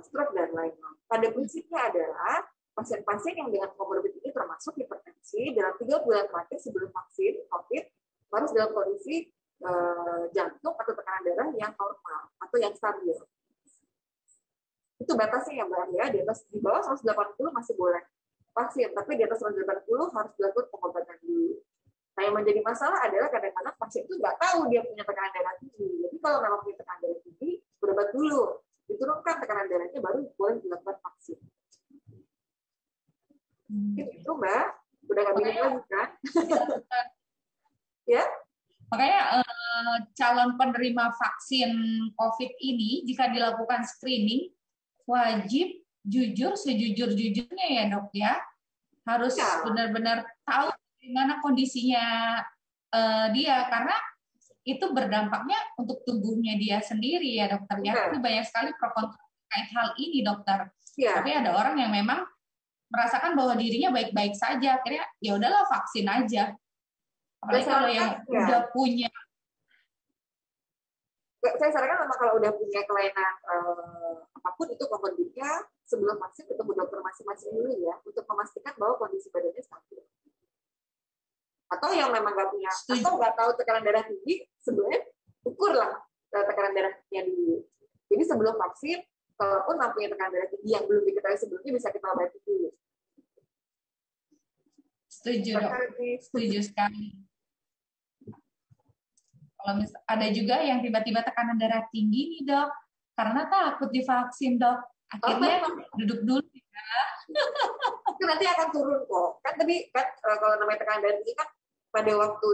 stroke dan lain-lain. Pada prinsipnya adalah pasien-pasien yang dengan komorbid ini termasuk hipertensi dalam 3 bulan terakhir sebelum vaksin COVID harus dalam kondisi jantung atau tekanan darah yang normal atau yang stabil. Itu batasnya ya Mbak ya, di bawah 180 masih boleh vaksin, tapi di atas 180 harus dilakukan pengobatan dulu. Nah, yang menjadi masalah adalah kadang-kadang pasien itu nggak tahu dia punya tekanan darah tinggi. Jadi kalau memang punya tekanan darah tinggi, berobat dulu, diturunkan tekanan darahnya baru boleh dilakukan vaksin. Itu Mbak, udah nggak bingung lagi kan? Ya. Makanya calon penerima vaksin COVID ini jika dilakukan screening wajib jujur sejujur-jujurnya ya dok ya, harus benar-benar tahu gimana kondisinya dia, karena itu berdampaknya untuk tubuhnya dia sendiri ya dokter ya. Itu banyak sekali pro kontra terkait hal ini dokter. Tapi ada orang yang memang merasakan bahwa dirinya baik-baik saja, akhirnya ya udahlah vaksin aja. Apalagi kalau yang udah punya. Saya sarankan memang kalau udah punya kelainan apapun itu komorbidnya, sebelum vaksin ketemu dokter masing-masing dulu ya, untuk memastikan bahwa kondisi badannya stabil. Atau yang memang nggak punya, atau nggak tahu tekanan darah tinggi, sebenarnya ukurlah tekanan darahnya dulu. Jadi sebelum vaksin, kalaupun punya tekanan darah tinggi yang belum diketahui sebelumnya, bisa kita obati dulu. Setuju dok, setuju sekali. Ada juga yang tiba-tiba tekanan darah tinggi nih dok, karena takut divaksin dok. Akhirnya duduk dulu. Itu nanti akan turun kok. Kan tadi kan kalau namanya tekanan darah tinggi kan pada waktu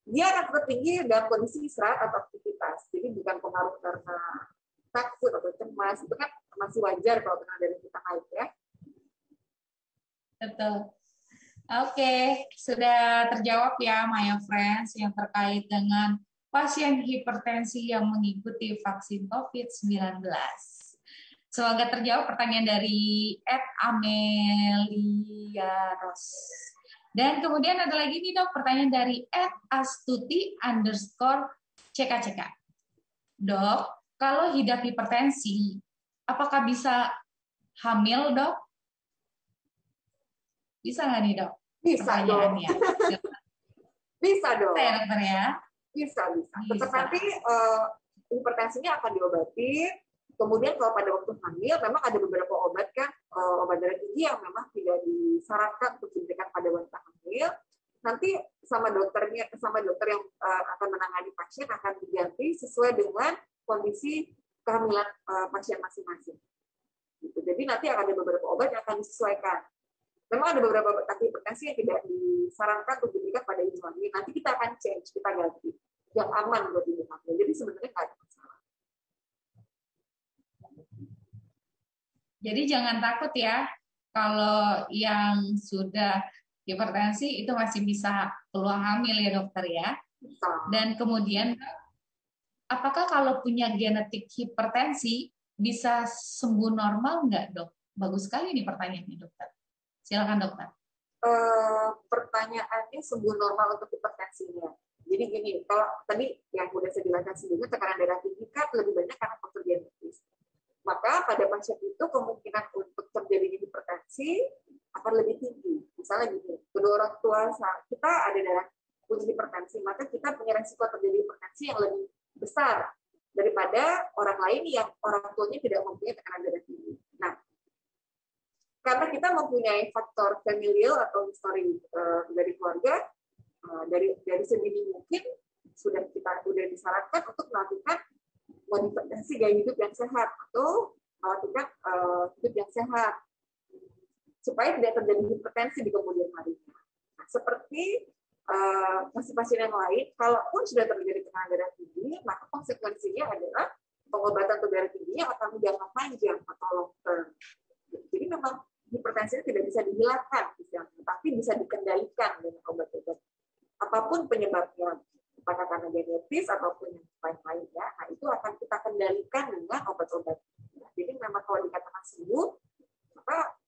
dia akan tetap tinggi dalam kondisi istirahat atau aktivitas. Jadi bukan pengaruh karena takut atau cemas. Itu kan masih wajar kalau tekanan darah kita naik ya. Betul. Oke, sudah terjawab ya Maya Friends yang terkait dengan pasien hipertensi yang mengikuti vaksin COVID-19. Semoga terjawab pertanyaan dari Amelia Ros. Dan kemudian ada lagi nih dok, pertanyaan dari @astuti_CKCK. Dok, kalau hidup hipertensi, apakah bisa hamil dok? Bisa nggak nih dok? Bisa dong. Bisa dong. Saya dokter ya. Bisa. Tetap nanti hipertensinya akan diobati. Kemudian kalau pada waktu hamil, memang ada beberapa obat kan, obat darah tinggi yang memang tidak disarankan untuk diberikan pada wanita hamil. Nanti sama dokter yang akan menangani pasien akan diganti sesuai dengan kondisi kehamilan pasien masing-masing. Gitu. Jadi nanti akan ada beberapa obat yang akan disesuaikan. Memang ada beberapa obat hipertensi yang tidak disarankan untuk diberikan pada ibu hamil. Nanti kita akan change, kita ganti yang aman buat ibu hamil. Jadi sebenarnya nggak ada masalah. Jadi jangan takut ya, kalau yang sudah hipertensi itu masih bisa peluang hamil ya dokter ya. Dan kemudian, apakah kalau punya genetik hipertensi bisa sembuh normal nggak dok? Bagus sekali nih pertanyaannya dokter. Silakan dokter. Pertanyaannya sembuh normal untuk hipertensinya. Jadi gini, kalau tadi yang sudah saya jelaskan sebelumnya, tekanan darah tinggi kan lebih banyak karena faktor genetis. Maka pada pasien itu kemungkinan untuk terjadi hipertensi akan lebih tinggi. Misalnya gini, kedua orang tua kita ada darah punya hipertensi, maka kita punya resiko terjadi hipertensi yang lebih besar daripada orang lain yang orang tuanya tidak mempunyai tekanan darah tinggi. Nah, karena kita mempunyai faktor familial atau histori dari keluarga, dari sedini mungkin sudah disarankan untuk melakukan modifikasi gaya hidup yang sehat atau melakukan hidup yang sehat supaya tidak terjadi hipertensi di kemudian harinya. Nah, seperti pasien-pasien yang lain, kalaupun sudah terjadi tekanan darah tinggi, maka konsekuensinya adalah pengobatan untuk darah tingginya akan jangka panjang atau long term. Jadi memang hipertensi tidak bisa dihilangkan, tapi bisa dikendalikan dengan obat-obat. Apapun penyebabnya, apakah karena genetis ataupun yang lain-lainnya, nah itu akan kita kendalikan dengan obat-obat. Jadi memang kalau dikatakan sembuh, maka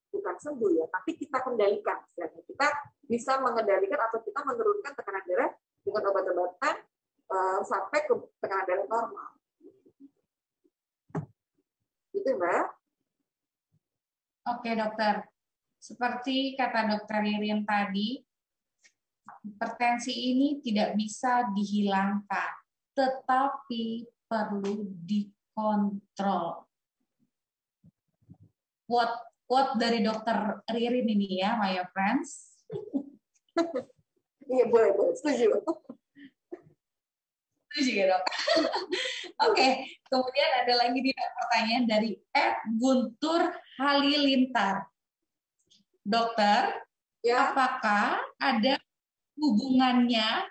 bukan sembuh ya, tapi kita kendalikan. Kita bisa mengendalikan atau kita menurunkan tekanan darah dengan obat-obatan sampai ke tekanan darah normal. Gitu Mbak. Oke dokter, seperti kata dokter Ririn tadi, hipertensi ini tidak bisa dihilangkan, tetapi perlu dikontrol. Quote dari dokter Ririn ini ya, Maya Friends. Iya boleh, setuju. Setuju ya dok. Oke, kemudian ada lagi nih pertanyaan dari Guntur Halilintar. Dokter, ya, apakah ada hubungannya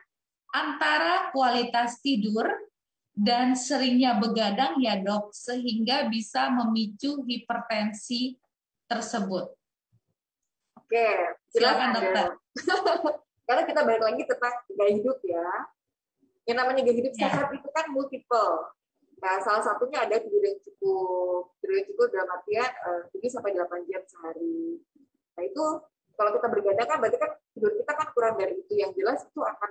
antara kualitas tidur dan seringnya begadang ya dok, sehingga bisa memicu hipertensi tersebut? Oke, silakan dokter. Karena kita balik lagi tentang gaya hidup ya. Yang namanya gaya hidup sehat itu kan multiple. Nah, salah satunya ada tidur yang cukup dalam artian 7-8 jam sehari. Nah itu kalau kita bergadang kan berarti kan tidur kita kan kurang dari itu. Yang jelas itu akan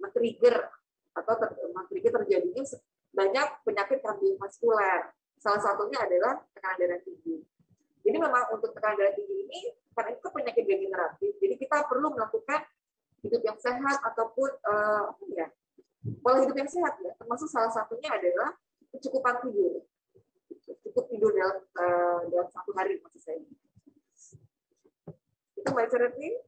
men-trigger atau men-trigger terjadinya banyak penyakit kardiovaskuler. Salah satunya adalah tekanan darah tinggi. Jadi memang untuk tekanan darah tinggi ini karena itu penyakit degeneratif. Jadi kita perlu melakukan hidup yang sehat ataupun pola hidup yang sehat ya. Termasuk salah satunya adalah kecukupan tidur. Cukup tidur dalam satu hari maksud saya. Itu Mbak Cereti.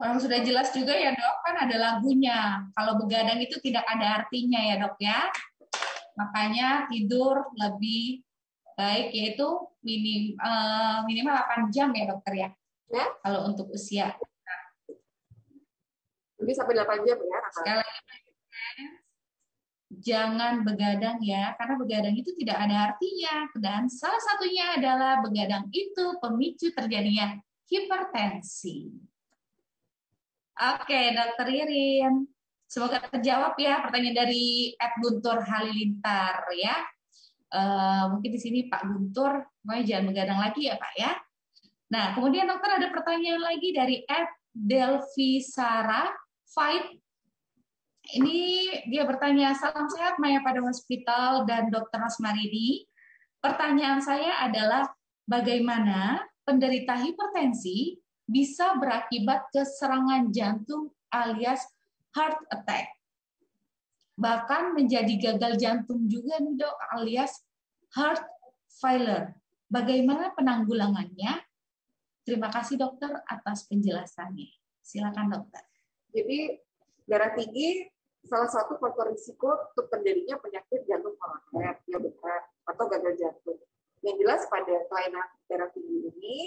Kalau sudah jelas juga ya dok, kan ada lagunya. Kalau begadang itu tidak ada artinya ya dok ya. Makanya tidur lebih baik yaitu minimal 8 jam ya dokter ya. Ya, Kalau untuk usia. jadi sampai 8 jam ya. Sekali lagi, jangan begadang ya, karena begadang itu tidak ada artinya. Dan salah satunya adalah begadang itu pemicu terjadinya hipertensi. Oke, Dokter Irin. Semoga terjawab ya pertanyaan dari Ed Guntur Halilintar ya. Mungkin di sini Pak Guntur, pokoknya jangan begadang lagi ya Pak ya. Nah, kemudian dokter ada pertanyaan lagi dari Ed Delvi Sarah Fight. Ini dia bertanya, salam sehat Maya pada Hospital dan Dokter Rosmarini. Pertanyaan saya adalah, bagaimana penderita hipertensi bisa berakibat ke serangan jantung alias heart attack? Bahkan menjadi gagal jantung juga nih dok, alias heart failure. Bagaimana penanggulangannya? Terima kasih dokter atas penjelasannya. Silakan dokter. Jadi darah tinggi salah satu faktor risiko untuk terjadinya penyakit jantung koroner, ya benar, atau gagal jantung. Yang jelas pada kelainan darah tinggi ini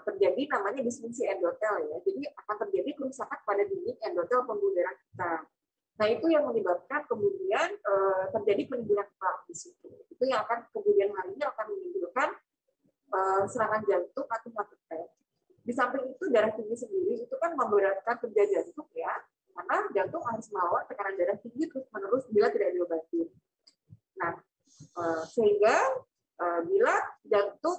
terjadi namanya disfungsi endotel ya. Jadi akan terjadi kerusakan pada dinding endotel pembuluh darah kita. Nah itu yang menyebabkan kemudian terjadi penimbunan plak di situ. Itu yang akan kemudian harinya akan menimbulkan serangan jantung atau heart attack. Di samping itu darah tinggi sendiri itu kan memberatkan kerja jantung ya, karena jantung harus melawan tekanan darah tinggi terus menerus bila tidak diobati. Nah, sehingga bila jantung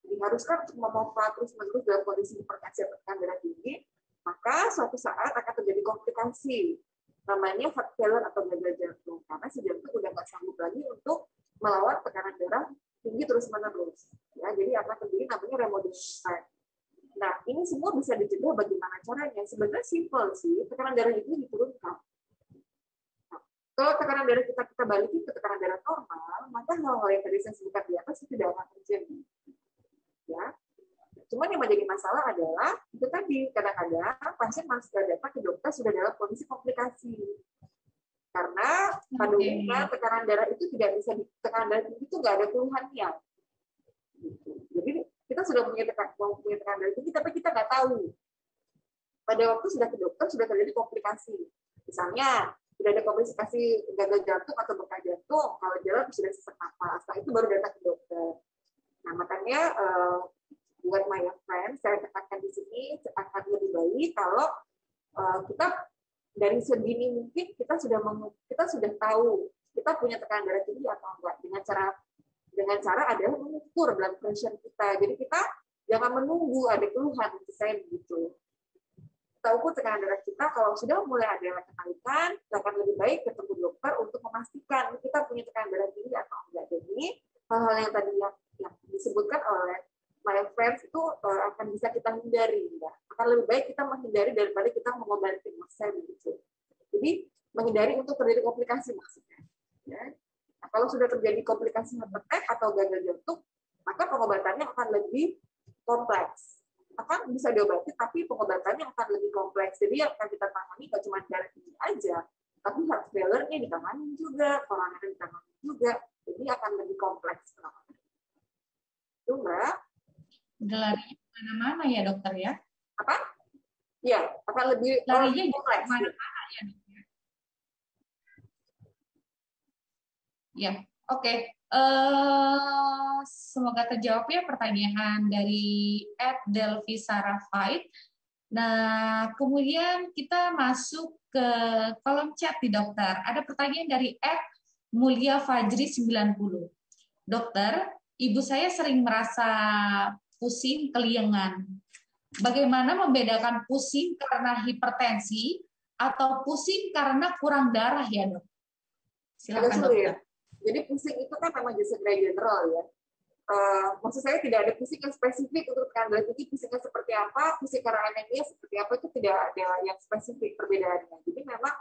diharuskan untuk memompa terus menerus dalam kondisi hipertensi atau tekanan darah tinggi, maka suatu saat akan terjadi komplikasi namanya heart failure atau gagal jantung, karena si jantung udah nggak sanggup lagi untuk melawan tekanan darah tinggi terus menerus. Ya, jadi akan terjadi namanya remodulation. Nah, ini semua bisa dicegah bagaimana caranya? Sebenarnya simpel sih, tekanan darah itu diturunkan. Nah, kalau tekanan darah kita balikin ke tekanan darah normal, maka hal-hal yang tadi saya sebutkan di atas itu tidak akan terjadi. Ya, cuman yang menjadi masalah adalah itu tadi kadang-kadang pasien masih datang ke dokter sudah dalam kondisi komplikasi. Karena pada umumnya tekanan darah itu tidak bisa tekanan darah itu nggak ada keluhannya. Gitu. Jadi kita sudah punya tekanan darah tinggi, tapi kita nggak tahu. Pada waktu sudah ke dokter sudah terjadi komplikasi. Misalnya sudah ada komplikasi gagal jantung atau bengkak jantung, kalau jalan sudah sesak napas, setelah itu baru datang ke dokter. Nah makanya buat my friends, saya tekankan di sini akan lebih baik kalau kita dari sedini mungkin kita sudah tahu kita punya tekanan darah tinggi atau enggak dengan cara adalah mengukur blood pressure kita. Jadi kita jangan menunggu ada keluhan, saya begitu. Kita ukur tekanan darah kita, kalau sudah mulai ada kenaikan, akan lebih baik ketemu dokter untuk memastikan kita punya tekanan darah tinggi atau enggak. Jadi hal-hal yang tadi yang disebutkan oleh my friends itu akan bisa kita hindari, ya. Akan lebih baik kita menghindari daripada kita mengobati maksudnya begitu. Jadi menghindari untuk terjadi komplikasi maksudnya. Ya. Nah, kalau sudah terjadi komplikasi heart attack atau gagal jantung, maka pengobatannya akan lebih kompleks. Akan bisa diobati, tapi pengobatannya akan lebih kompleks. Jadi yang akan kita tangani nggak cuma darah tinggi aja, tapi heart failure-nya ditangani juga, koroner ditangani juga. Jadi akan lebih kompleks. Itu Mbak. Larinya kemana-mana ya dokter ya? Apa? Ya, akan lebih larinya kompleks. Kemana-mana ya dokter? Ya, oke. Semoga terjawab ya pertanyaan dari Ed Delvi Sarafait. Nah, kemudian kita masuk ke kolom chat di dokter. Ada pertanyaan dari Ed Mulia Fajri 90. Dokter, ibu saya sering merasa pusing keliengan. Bagaimana membedakan pusing karena hipertensi atau pusing karena kurang darah ya dok? Silakan dokter. Jadi pusing itu kan memang sebenarnya general ya. Maksud saya tidak ada pusing yang spesifik untuk tekanan darah tinggi, pusingnya seperti apa, pusing karena anemia seperti apa, itu tidak ada yang spesifik perbedaannya. Jadi memang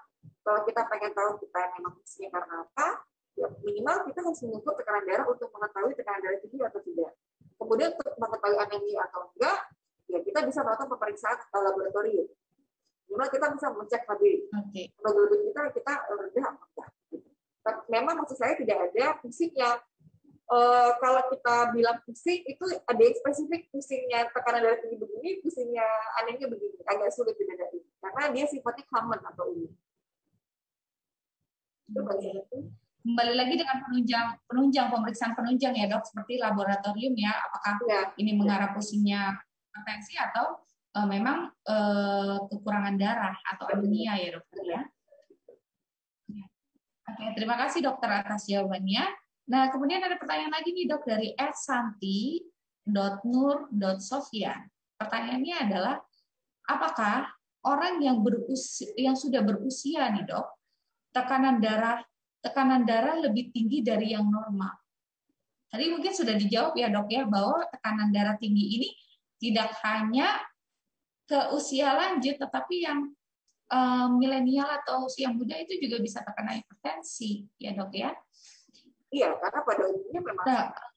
kalau kita pengen tahu kita memang pusingnya karena apa, ya minimal kita harus mengukur tekanan darah untuk mengetahui tekanan darah tinggi atau tidak. Kemudian untuk mengetahui anemia atau enggak, Ya, kita bisa melakukan pemeriksaan laboratorium. Dimana kita bisa mengecek HB. Oke. Hemoglobin kita rendah apa enggak. Tapi memang maksud saya tidak ada fisiknya. Kalau kita bilang pusing itu ada yang spesifik, pusingnya tekanan darah tinggi begini, pusingnya anemia begini, agak sulit dibedain karena dia sifatnya common atau umum. Kembali lagi dengan pemeriksaan penunjang ya dok, seperti laboratorium ya, apakah ini mengarah pusingnya hipertensi atau memang kekurangan darah atau anemia ya dokter ya. Oke, terima kasih dokter atas jawabannya. Nah, kemudian ada pertanyaan lagi nih dok dari @santi.nur.sofia. Pertanyaannya adalah, apakah orang yang sudah berusia nih dok, tekanan darah lebih tinggi dari yang normal? Tadi mungkin sudah dijawab ya dok ya, bahwa tekanan darah tinggi ini tidak hanya ke usia lanjut, tetapi yang milenial atau usia muda itu juga bisa terkena hipertensi ya dok ya. Iya, karena pada umumnya memang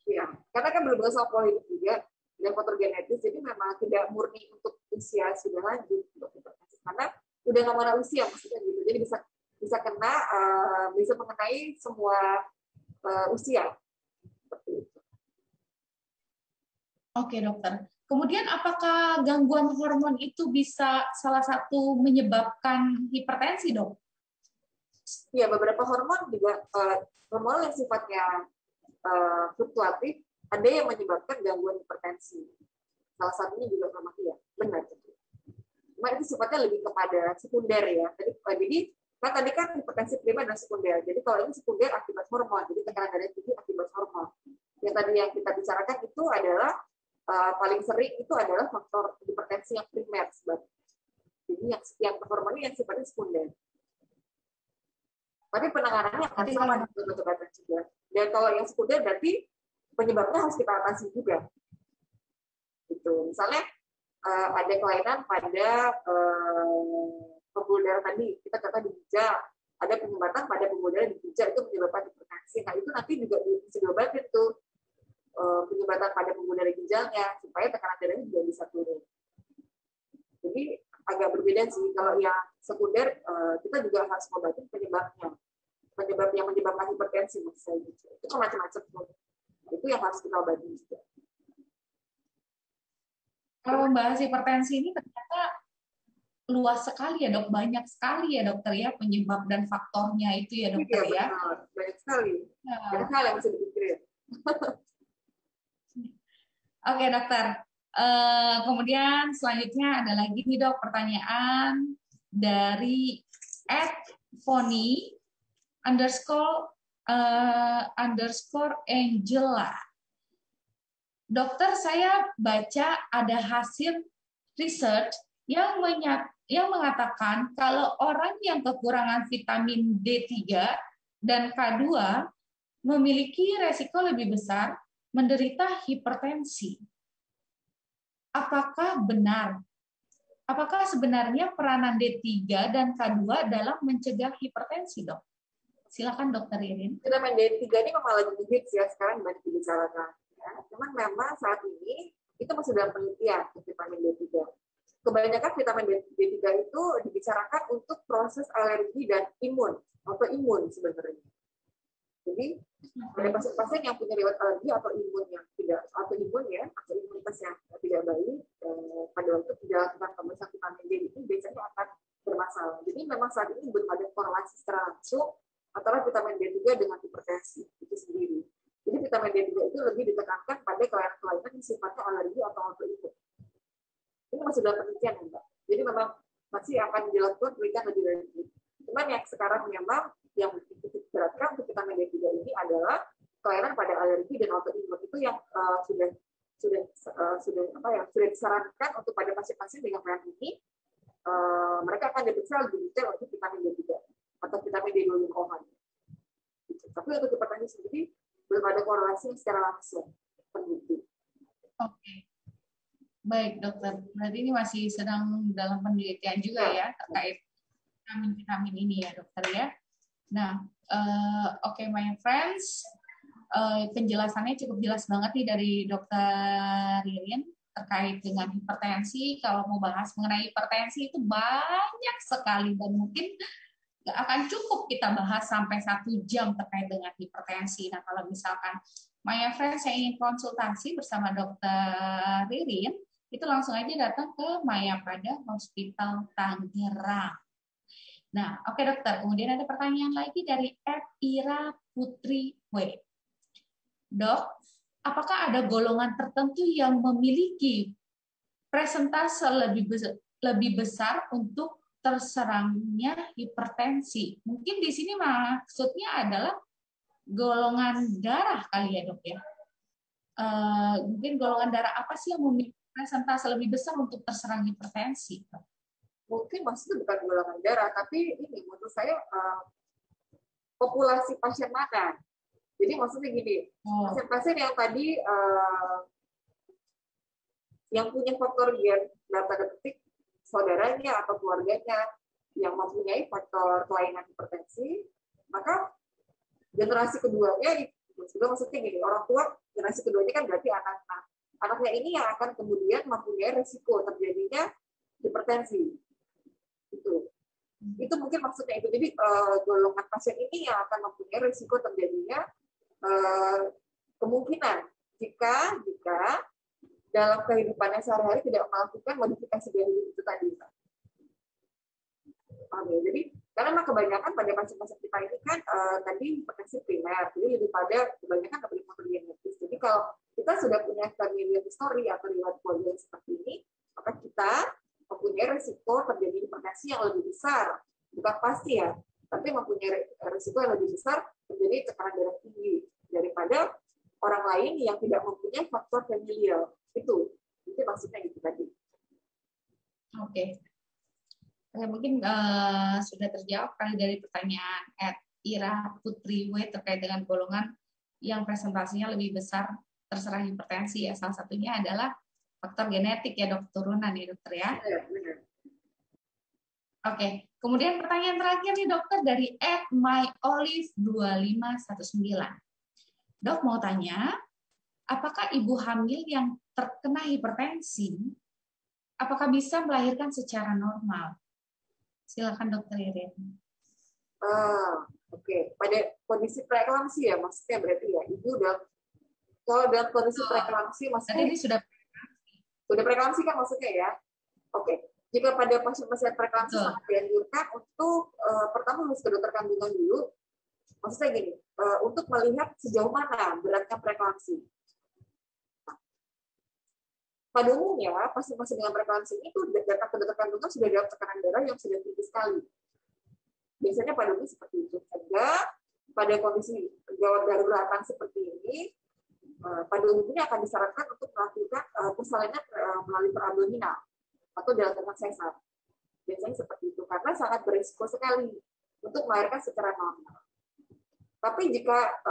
ya, karena kan berhubungan sama pola hidup juga dan faktor genetis, jadi memang tidak murni untuk usia sudah lanjut untuk hipertensi, karena udah nggak mana usia maksudnya gitu, jadi bisa kena bisa mengenai semua usia seperti itu. Oke dokter. Kemudian apakah gangguan hormon itu bisa salah satu menyebabkan hipertensi dok? Ya, beberapa hormon juga hormon yang sifatnya fluktuatif ada yang menyebabkan gangguan hipertensi. Salah satunya juga kromatia, benar. Cuma itu sifatnya lebih kepada sekunder ya. Jadi tadi kan hipertensi primer dan sekunder. Jadi kalau ini sekunder akibat hormon, jadi tekanan darah tinggi akibat hormon. Yang tadi yang kita bicarakan itu adalah paling sering itu adalah faktor hipertensi yang primer sebabnya. Jadi yang hormonnya yang sifatnya sekunder. Tapi penanganannya akan sama dengan obat-obatan juga. Dan kalau yang sekunder berarti penyebabnya harus kita atasi juga. Gitu. Misalnya ada kelainan pada pembuluh darah tadi, kita kata di ginjal, ada penyumbatan pada pembuluh darah di ginjal itu menyebabkan hipertensi. Nah itu nanti juga bisa diobatin tuh penyumbatan pada pembuluh darah ginjalnya supaya tekanan darahnya juga bisa turun. Jadi agak berbeda sih. Kalau yang sekunder kita juga harus ngobatin penyebabnya. Penyebab yang menyebabkan hipertensi maksud saya gitu. Itu macam-macam. Itu yang harus kita obati juga. Kalau membahas hipertensi ini ternyata luas sekali ya dok, banyak sekali ya dokter ya penyebab dan faktornya itu ya dokter ya. Banyak sekali. Banyak hal yang bisa dipikirin. Oke dokter. Kemudian selanjutnya ada lagi nih dok pertanyaan dari @foni _Angela. Dokter, saya baca ada hasil research yang mengatakan kalau orang yang kekurangan vitamin D3 dan K2 memiliki resiko lebih besar menderita hipertensi. Apakah benar? Apakah sebenarnya peranan D3 dan K2 dalam mencegah hipertensi, dok? Silakan dokter Irin. Vitamin D3 ini memang lagi hits ya, sekarang banyak dibicarakan. Ya. Cuman memang saat ini itu masih dalam penelitian vitamin D3. Kebanyakan vitamin D3 itu dibicarakan untuk proses alergi dan autoimun sebenarnya. Jadi ada pasien-pasien yang punya riwayat alergi atau imun yang tidak autoimun ya, atau imunitas yang tidak baik pada waktu dilakukan pemeriksaan vitamin D itu biasanya akan bermasalah. Jadi memang saat ini belum ada korelasi secara langsung antara vitamin D3 dengan hipertensi itu sendiri. Jadi vitamin D3 itu lebih ditekankan pada kelainan-kelainan yang sifatnya alergi atau autoimun. Ini masih dalam penelitian ya Mbak. Jadi memang masih akan dilakukan penelitian lebih lanjut. Cuman yang sekarang memang yang diberatkan untuk vitamin D3 ini adalah kelainan pada alergi dan autoimun itu yang sudah disarankan untuk pada pasien-pasien dengan kelainan ini mereka akan diperiksa lebih detail untuk vitamin D3 atau vitamin D2 glukohan. Tapi untuk hipertensi sendiri belum ada korelasi secara langsung terbukti. Oke. Baik dokter, berarti ini masih sedang dalam penelitian juga ya terkait vitamin-vitamin ini ya dokter ya. Nah, oke, my friends, penjelasannya cukup jelas banget nih dari dokter Ririn. terkait dengan hipertensi. Kalau mau bahas mengenai hipertensi itu banyak sekali dan mungkin nggak akan cukup kita bahas sampai 1 jam terkait dengan hipertensi. Nah, kalau misalkan Maya Friends yang ingin konsultasi bersama Dokter Ririn, itu langsung aja datang ke Maya pada Hospital Tangerang. Nah, oke dokter. Kemudian ada pertanyaan lagi dari Ira Putri W. Dok, apakah ada golongan tertentu yang memiliki presentase lebih besar untuk terserangnya hipertensi? Mungkin di sini maksudnya adalah golongan darah kali ya dok ya. Mungkin golongan darah apa sih yang memiliki presentase lebih besar untuk terserang hipertensi? Mungkin maksudnya bukan golongan darah, tapi ini menurut saya populasi pasien mana. Jadi maksudnya gini, pasien-pasien yang tadi yang punya faktor gen dalam tanda petik saudaranya atau keluarganya yang mempunyai faktor kelainan hipertensi, maka generasi keduanya juga maksudnya gini, orang tua generasi keduanya kan berarti anak-anak. Anaknya ini yang akan kemudian mempunyai resiko terjadinya hipertensi. Itu mungkin maksudnya itu. Jadi golongan pasien ini yang akan mempunyai risiko terjadinya kemungkinan jika dalam kehidupannya sehari-hari tidak melakukan modifikasi gaya hidup itu tadi. Oke, jadi karena kebanyakan pada pasien-pasien kita ini kan tadi hipertensi primer, jadi lebih pada kebanyakan lebih faktor genetis. Jadi kalau kita sudah punya family history atau riwayat keluarga seperti ini, maka kita mempunyai risiko terjadi hipertensi yang lebih besar, bukan pasti ya, tapi mempunyai risiko yang lebih besar terjadi tekanan darah tinggi daripada orang lain yang tidak mempunyai faktor familial. Itu maksudnya gitu tadi. Oke. Mungkin sudah terjawab kali dari pertanyaan Ira Putri W terkait dengan golongan yang presentasinya lebih besar terserang hipertensi ya. Salah satunya adalah faktor genetik ya dok, turunan ya dokter ya. Benar. Oke, kemudian pertanyaan terakhir nih dokter dari @myolive2519. Dok mau tanya, apakah ibu hamil yang terkena hipertensi, apakah bisa melahirkan secara normal? Silakan dokter Irin. Oke. Pada kondisi preeklamsi ya maksudnya berarti ya, ibu udah kalau dalam kondisi preeklamsi maksudnya ini sudah preeklamsi kan maksudnya ya. Oke. Jika pada pasien-pasien preeklamsi sangat dianjurkan untuk pertama harus ke dokter kandungan dulu. Maksudnya gini, untuk melihat sejauh mana beratnya preeklamsi. Pada umumnya, pasien-pasien dengan preeklamsi itu datang ke dokter kandungan sudah dalam tekanan darah yang sudah tinggi sekali. Biasanya pada umumnya seperti itu. Sehingga pada kondisi gawat daruratan seperti ini, pada umumnya akan disarankan untuk melakukan persalinan melalui perabdominal atau dilakukan sesar. Biasanya seperti itu karena sangat berisiko sekali untuk melahirkan secara normal. Tapi jika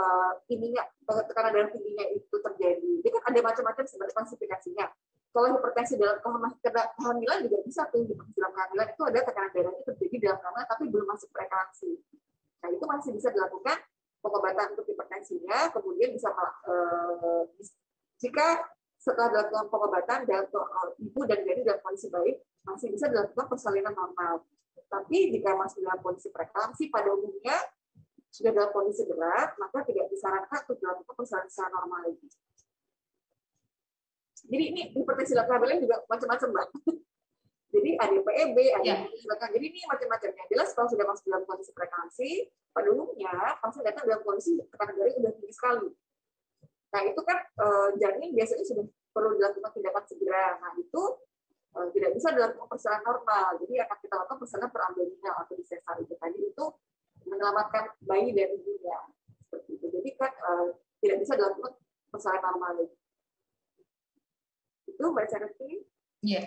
tekanan darah tingginya itu terjadi, ini kan ada macam-macam sebenarnya klasifikasinya. Kalau hipertensi dalam kehamilan juga bisa tuh, hipertensi dalam kehamilan itu ada tekanan darahnya terjadi dalam kehamilan tapi belum masuk preeklamsi. Nah itu masih bisa dilakukan pengobatan untuk hipertensinya, kemudian bisa jika setelah dilakukan pengobatan dan ibu dan janin dalam kondisi baik, masih bisa dilakukan persalinan normal. Tapi jika masih dalam kondisi preeklamsi, pada umumnya sudah dalam kondisi berat, maka tidak disarankan untuk dilakukan persalinan secara normal lagi. Jadi ini hipertensi dalam kehamilan juga macam-macam, Mbak. Jadi ada PEB, ada jadi ini macam-macamnya. Jelas kalau sudah masuk dalam kondisi preeklamsi, pada umumnya pasien datang dalam kondisi tekanan darah sudah tinggi sekali. Nah itu kan janin biasanya sudah perlu dilakukan tindakan segera. Nah itu tidak bisa dilakukan persalinan normal. Jadi akan kita lakukan persalinan perabdominal atau di sesar itu tadi untuk menyelamatkan bayi dan ibunya. Seperti itu. Jadi kan tidak bisa dilakukan persalinan normal lagi. Itu Mbak Charity. Iya.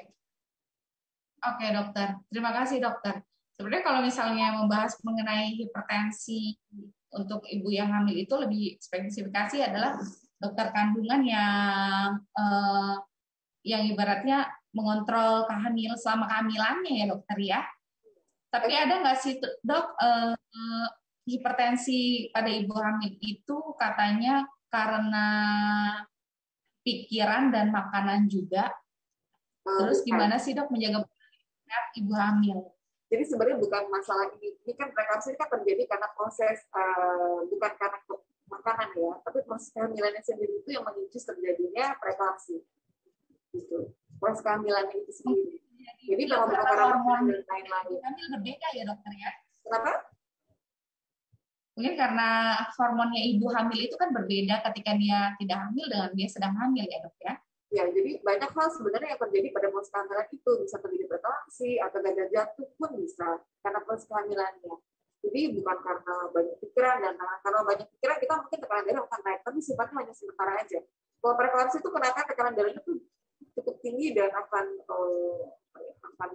Oke dokter, terima kasih dokter. Sebenarnya kalau misalnya membahas mengenai hipertensi untuk ibu yang hamil itu lebih spesifikasi adalah dokter kandungan yang ibaratnya mengontrol selama kehamilannya ya dokter ya. Tapi ada nggak sih dok hipertensi pada ibu hamil itu katanya karena pikiran dan makanan juga. Terus Bukan. gimana sih dok menjaga ibu hamil? Jadi sebenarnya bukan masalah ini kan preeklampsia ini kan terjadi karena proses bukan karena makanan ya, tapi proses kehamilannya sendiri itu yang memicu terjadinya preeklampsia gitu. Proses kehamilannya itu sendiri. Jadi Iya, memang bukan karena karena hormon makanan dan lain-lain. hamil berbeda ya dokter ya. Kenapa? Mungkin karena hormonnya ibu hamil itu kan berbeda ketika dia tidak hamil dengan dia sedang hamil ya dok ya. Ya, jadi banyak hal sebenarnya yang terjadi pada proses kehamilan itu bisa terjadi preeklampsia atau gagal jantung pun bisa karena proses kehamilannya. Jadi bukan karena banyak pikiran dan karena banyak pikiran kita mungkin tekanan darah akan naik, tapi sifatnya hanya sementara aja. Kalau preeklampsia itu kenapa tekanan darahnya itu cukup tinggi dan akan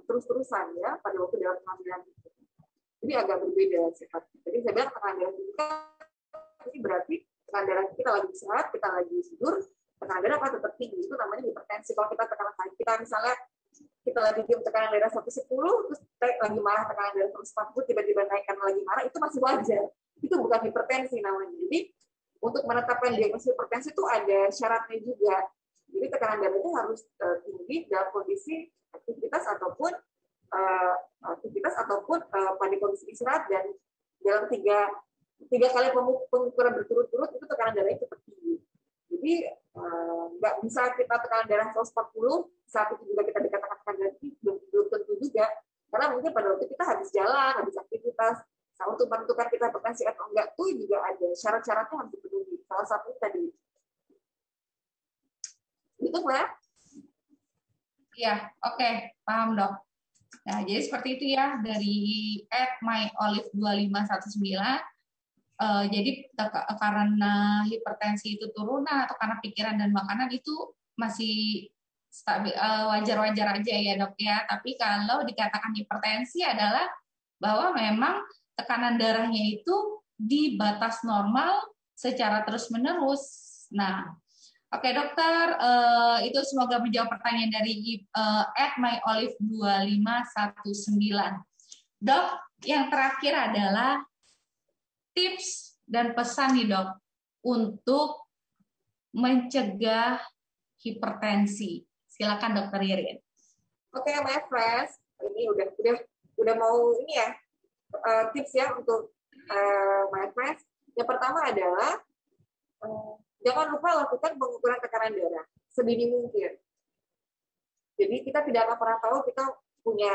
terus-terusan ya pada waktu dalam kehamilan itu. Jadi agak berbeda sifatnya. Jadi saya bilang tekanan darah tinggi kan ini berarti tekanan darah kita lagi sehat, kita lagi tidur, tekanan darah akan tetap tinggi. Itu namanya hipertensi. Kalau kita tekanan kita misalnya kita lagi diam tekanan darah 110, terus lagi marah tekanan darah 140, tiba-tiba naikkan lagi marah, itu masih wajar. Itu bukan hipertensi namanya. Jadi untuk menetapkan diagnosis hipertensi itu ada syaratnya juga. Jadi tekanan darahnya harus tinggi dalam kondisi aktivitas ataupun pada kondisi istirahat dan dalam tiga kali pengukuran berturut-turut itu tekanan darahnya cepat tinggi. Jadi nggak bisa kita tekanan darah 140 saat itu juga kita dikatakan tekanan darah tinggi belum tentu juga karena mungkin pada waktu kita habis jalan, habis aktivitas. Nah, untuk menentukan kita hipertensi atau enggak tuh juga ada syarat-syaratnya harus dipenuhi. Salah satunya tadi itu lah. Iya, oke, paham dok. Nah, jadi seperti itu ya dari @myolive2519. Jadi karena hipertensi itu turun atau karena pikiran dan makanan itu masih stabil, wajar-wajar aja ya dok ya. Tapi kalau dikatakan hipertensi adalah bahwa memang tekanan darahnya itu di batas normal secara terus-menerus. Nah, oke dokter, itu semoga menjawab pertanyaan dari @myolive2519. Dok, yang terakhir adalah tips dan pesan nih dok untuk mencegah hipertensi. Silakan dokter Irin. Oke, my friends, ini udah mau ini ya tips ya untuk my friends. Yang pertama adalah jangan lupa lakukan pengukuran tekanan darah sedini mungkin. Jadi kita tidak akan pernah tahu kita punya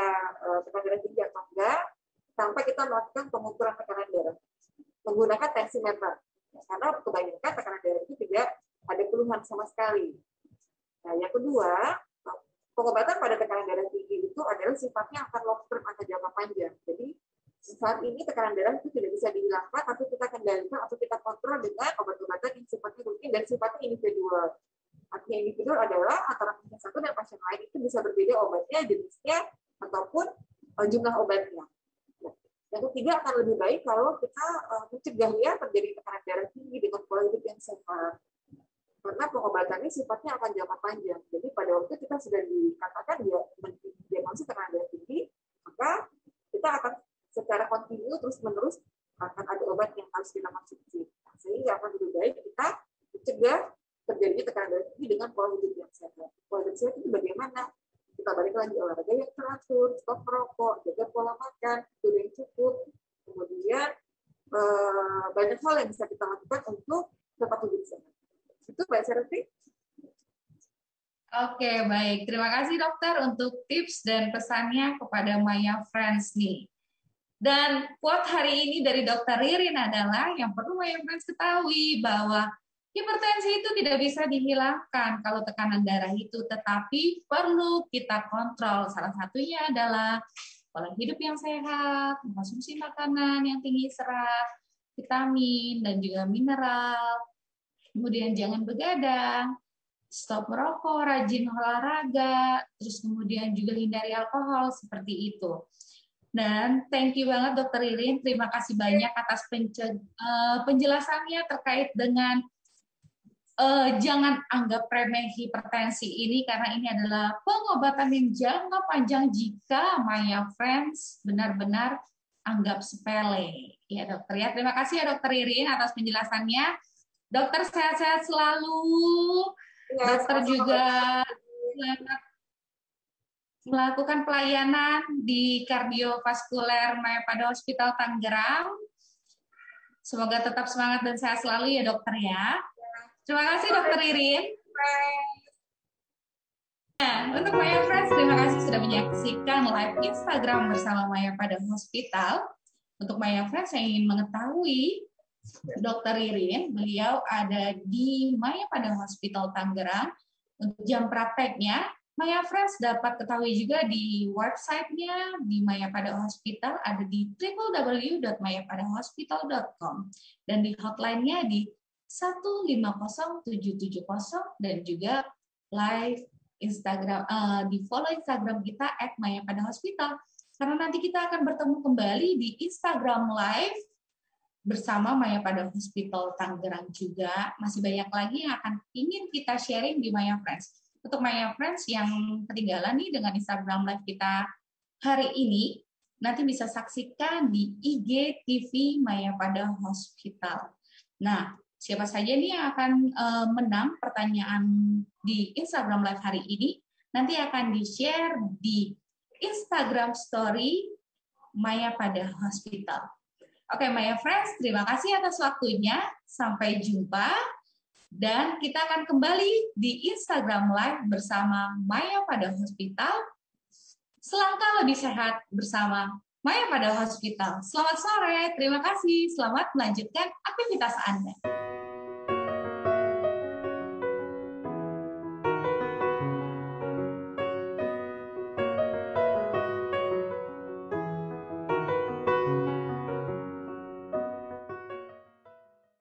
tekanan darah tinggi atau enggak sampai kita melakukan pengukuran tekanan darah menggunakan tensimeter. Karena kebanyakan tekanan darah itu tidak ada keluhan sama sekali. Nah, yang kedua, pengobatan pada tekanan darah tinggi itu adalah sifatnya akan long term atau jangka panjang. Jadi saat ini tekanan darah itu tidak bisa dihilangkan, tapi kita kendalikan atau kita kontrol dengan obat-obatan yang sifatnya rutin dan sifatnya individual. Artinya individual adalah antara pasien satu dan pasien lain itu bisa berbeda obatnya, jenisnya, ataupun jumlah obatnya. Yang ketiga akan lebih baik kalau kita mencegah ya terjadi tekanan darah tinggi dengan pola hidup yang sehat. Karena pengobatannya sifatnya akan jangka panjang. Jadi pada waktu kita sudah dikatakan diagnosis tekanan darah tinggi, maka kita akan secara kontinu terus-menerus akan ada obat yang harus kita konsumsi. Nah, sehingga akan lebih baik kita mencegah terjadinya tekanan darah tinggi dengan pola hidup yang sehat. Pola hidup sehat itu bagaimana? Kita balik lagi olahraga yang teratur, stop merokok, jaga pola makan, tidur yang cukup, kemudian banyak hal yang bisa kita lakukan untuk tetap hidup sehat. Itu Mbak Serti. Oke, baik. Terima kasih dokter untuk tips dan pesannya kepada Maya Friends nih. Dan quote hari ini dari Dokter Ririn adalah yang perlu Maya Friends ketahui bahwa hipertensi itu tidak bisa dihilangkan kalau tekanan darah itu, tetapi perlu kita kontrol. Salah satunya adalah pola hidup yang sehat, konsumsi makanan yang tinggi serat, vitamin, dan juga mineral. Kemudian jangan begadang, stop merokok, rajin olahraga, terus kemudian juga hindari alkohol, seperti itu. Dan thank you banget Dokter Irin, terima kasih banyak atas penjelasannya terkait dengan jangan anggap remeh hipertensi ini karena ini adalah pengobatan yang jangka panjang jika Maya Friends benar-benar anggap sepele. Ya dokter ya, terima kasih ya Dokter Irin atas penjelasannya. Dokter sehat-sehat selalu. Ya, Dokter juga selamat melakukan pelayanan di kardiovaskuler Mayapada Hospital Tangerang. Semoga tetap semangat dan sehat selalu ya dokter ya. Terima kasih dokter Irin. Untuk Maya Friends, terima kasih sudah menyaksikan live Instagram bersama Mayapada Hospital. Untuk Maya Friends yang ingin mengetahui Dokter Irin, beliau ada di Mayapada Hospital Tangerang. Untuk jam prakteknya, Maya Friends dapat ketahui juga di websitenya di Mayapada Hospital, ada di www.mayapadahospital.com dan di hotline-nya di 150770 dan juga live Instagram, di follow Instagram kita @mayapadahospital, karena nanti kita akan bertemu kembali di Instagram Live bersama Mayapada Hospital Tangerang juga. Masih banyak lagi yang akan ingin kita sharing di Maya Friends. Untuk Maya Friends yang ketinggalan nih dengan Instagram Live kita hari ini, nanti bisa saksikan di IG TV Mayapada Hospital. Nah, siapa saja nih yang akan menang pertanyaan di Instagram Live hari ini, nanti akan di-share di Instagram Story Mayapada Hospital. Oke, Maya Friends, terima kasih atas waktunya. Sampai jumpa. Dan kita akan kembali di Instagram Live bersama Mayapada Hospital. Selangkah lebih sehat bersama Mayapada Hospital. Selamat sore, terima kasih. Selamat melanjutkan aktivitas Anda.